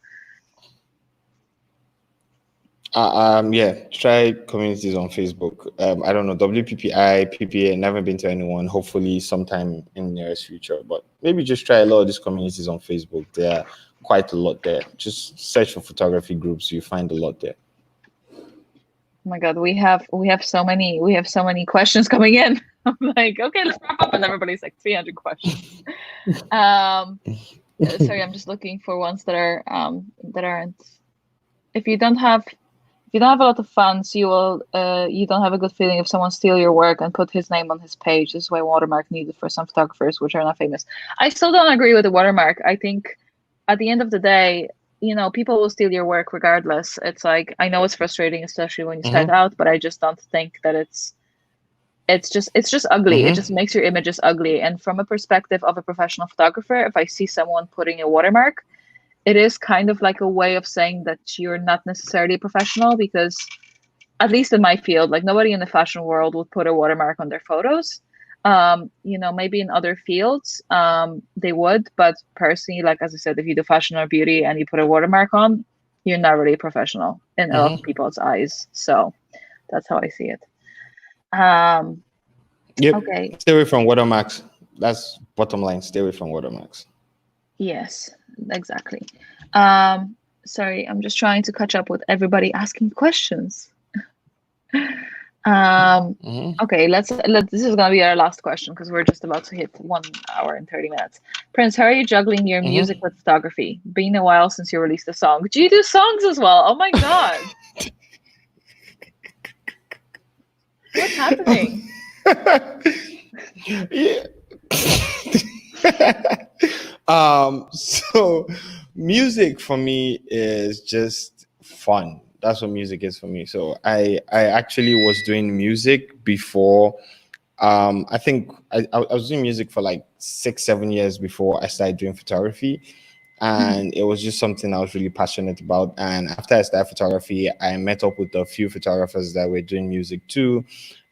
Yeah, try communities on Facebook. I don't know, WPPI, PPA, never been to anyone. Hopefully, sometime in the nearest future. But maybe just try a lot of these communities on Facebook. There are quite a lot there. Just search for photography groups. You find a lot there. Oh my God, we have so many questions coming in. I'm like, okay, let's wrap up, and everybody's like 300 questions. Um, Sorry, I'm just looking for ones that aren't. If you don't have if you don't have a lot of funds, you don't have a good feeling if someone steal your work and put his name on his page. This is why watermark needed for some photographers which are not famous. I still don't agree with the watermark. I think at the end of the day, people will steal your work regardless. It's like I know it's frustrating, especially when you start Hmm. out, but I just don't think that it's it's just ugly. It just Mm-hmm. makes your images ugly. And from a perspective of a professional photographer, if I see someone putting a watermark, it is kind of like a way of saying that you're not necessarily a professional, because at least in my field, like nobody in the fashion world would put a watermark on their photos. Maybe in other fields, they would, but personally, like as I said, if you do fashion or beauty and you put a watermark on, you're not really a professional in a lot of Mm-hmm. people's eyes. So that's how I see it. Um, Yep. okay. Stay away from watermarks. That's bottom line. Stay away from watermarks. Yes, exactly. Um, Sorry, I'm just trying to catch up with everybody asking questions. Um, Mm-hmm. okay, let this is gonna be our last question because we're just about to hit 1 hour and 30 minutes. Prince, how are you juggling your music Mm-hmm. with photography? Been a while since you released a song. Do you do songs as well? Oh my God, what's happening? Yeah. So music for me is just fun. That's what music is for me. So I actually was doing music before. I think I was doing music for like 6 7 years before I started doing photography, Mhm, and it was just something I was really passionate about. And after I started photography, I met up with a few photographers that were doing music too,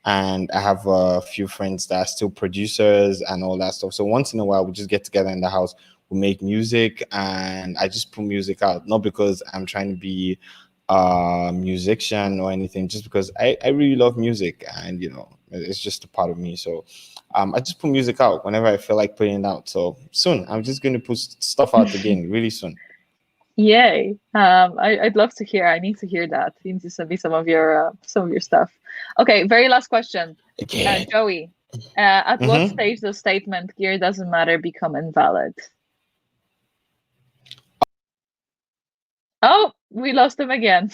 and I have a few friends that are still producers and all that stuff. So once in a while, we just get together in the house, we make music, and I just put music out, not because I'm trying to be a musician or anything, just because I really love music, and it's just a part of me. So I just put music out whenever I feel like putting it out. So soon, I'm just going to put stuff out mhm. again really soon. Yay! I'd love to hear. I need to hear that. You need to send me some of your stuff. Okay, very last question. Again. Joey, at what Mm-hmm. stage does statement gear doesn't matter become invalid? Oh, we lost him again.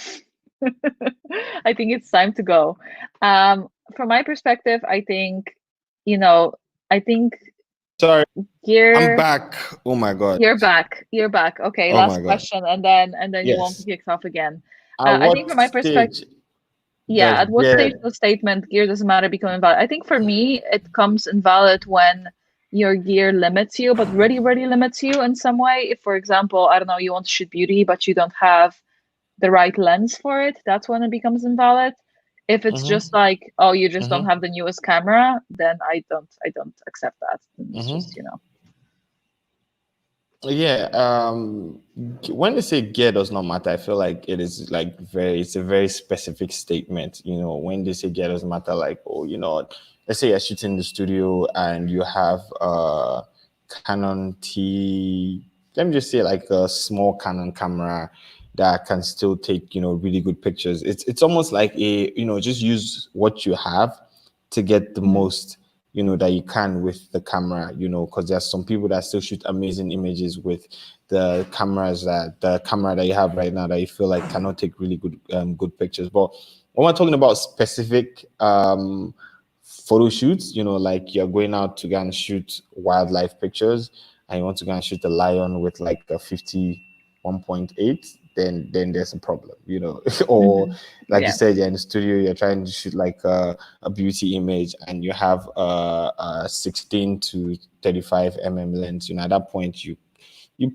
I think it's time to go. From my perspective, I think, you know, I think Sorry, I'm gear. back. Oh my God. You're back. You're back. Okay, Oh my last God. question, and then you won't be Yes. kicked off again. At I think what from my perspective, stage yeah, does at what stage get? does statement gear doesn't matter become invalid? I think for me, it comes invalid when your gear limits you, but really, really limits you in some way. If, for example, I don't know, you want to shoot beauty, but you don't have the right lens for it, that's when it becomes invalid. If it's just Mm-hmm. like, oh, you just don't Mm-hmm. have the newest camera, then I don't accept that. It's just, Mm-hmm. Yeah, when they say gear does not matter, I feel like it's a very specific statement. When they say gear doesn't matter, like, oh, let's say you're shooting in the studio and you have a Canon let me just say like a small Canon camera that can still take, really good pictures. It's almost like just use what you have to get the Mhm, most that you can with the camera, because there's some people that still shoot amazing images with the camera that you have right now that you feel like cannot take really good pictures. But when we're talking about specific photo shoots, like you're going out to go and shoot wildlife pictures and you want to go and shoot a lion with like a 51.8, then there's a problem, or mhm. like you Yeah. said, you're in the studio, you're trying to shoot like a beauty image and you have a 16 to 35 lens. At that point you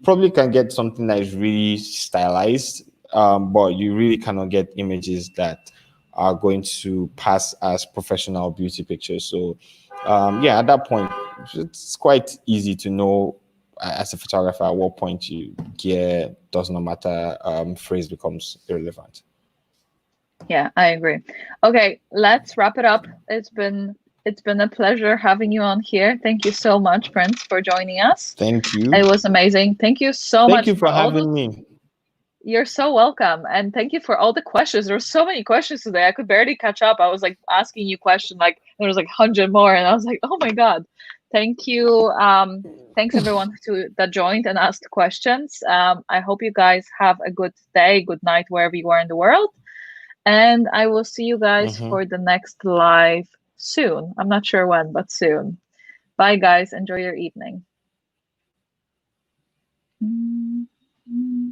probably can get something that is really stylized, but you really cannot get images that are going to pass as professional beauty pictures. So yeah, at that point it's quite easy to know as a photographer at what point you gear does not matter, phrase becomes irrelevant. Yeah, I agree. Okay, let's wrap it up. It's been a pleasure having you on here. Thank you so much, Prince, for joining us. Thank It you. was amazing. Thank you so Thank much you for for all having those. me. You're so welcome. And thank you for all the questions. There were so many questions today. I could barely catch up. I was like asking you questions, like there was like 100 more, and I was like, oh my God. Thank you. Thanks everyone that joined and asked questions. I hope you guys have a good day, good night, wherever you are in the world. And I will see you guys Mhm. for the next live soon. I'm not sure when, but soon. Bye, guys. Enjoy your evening.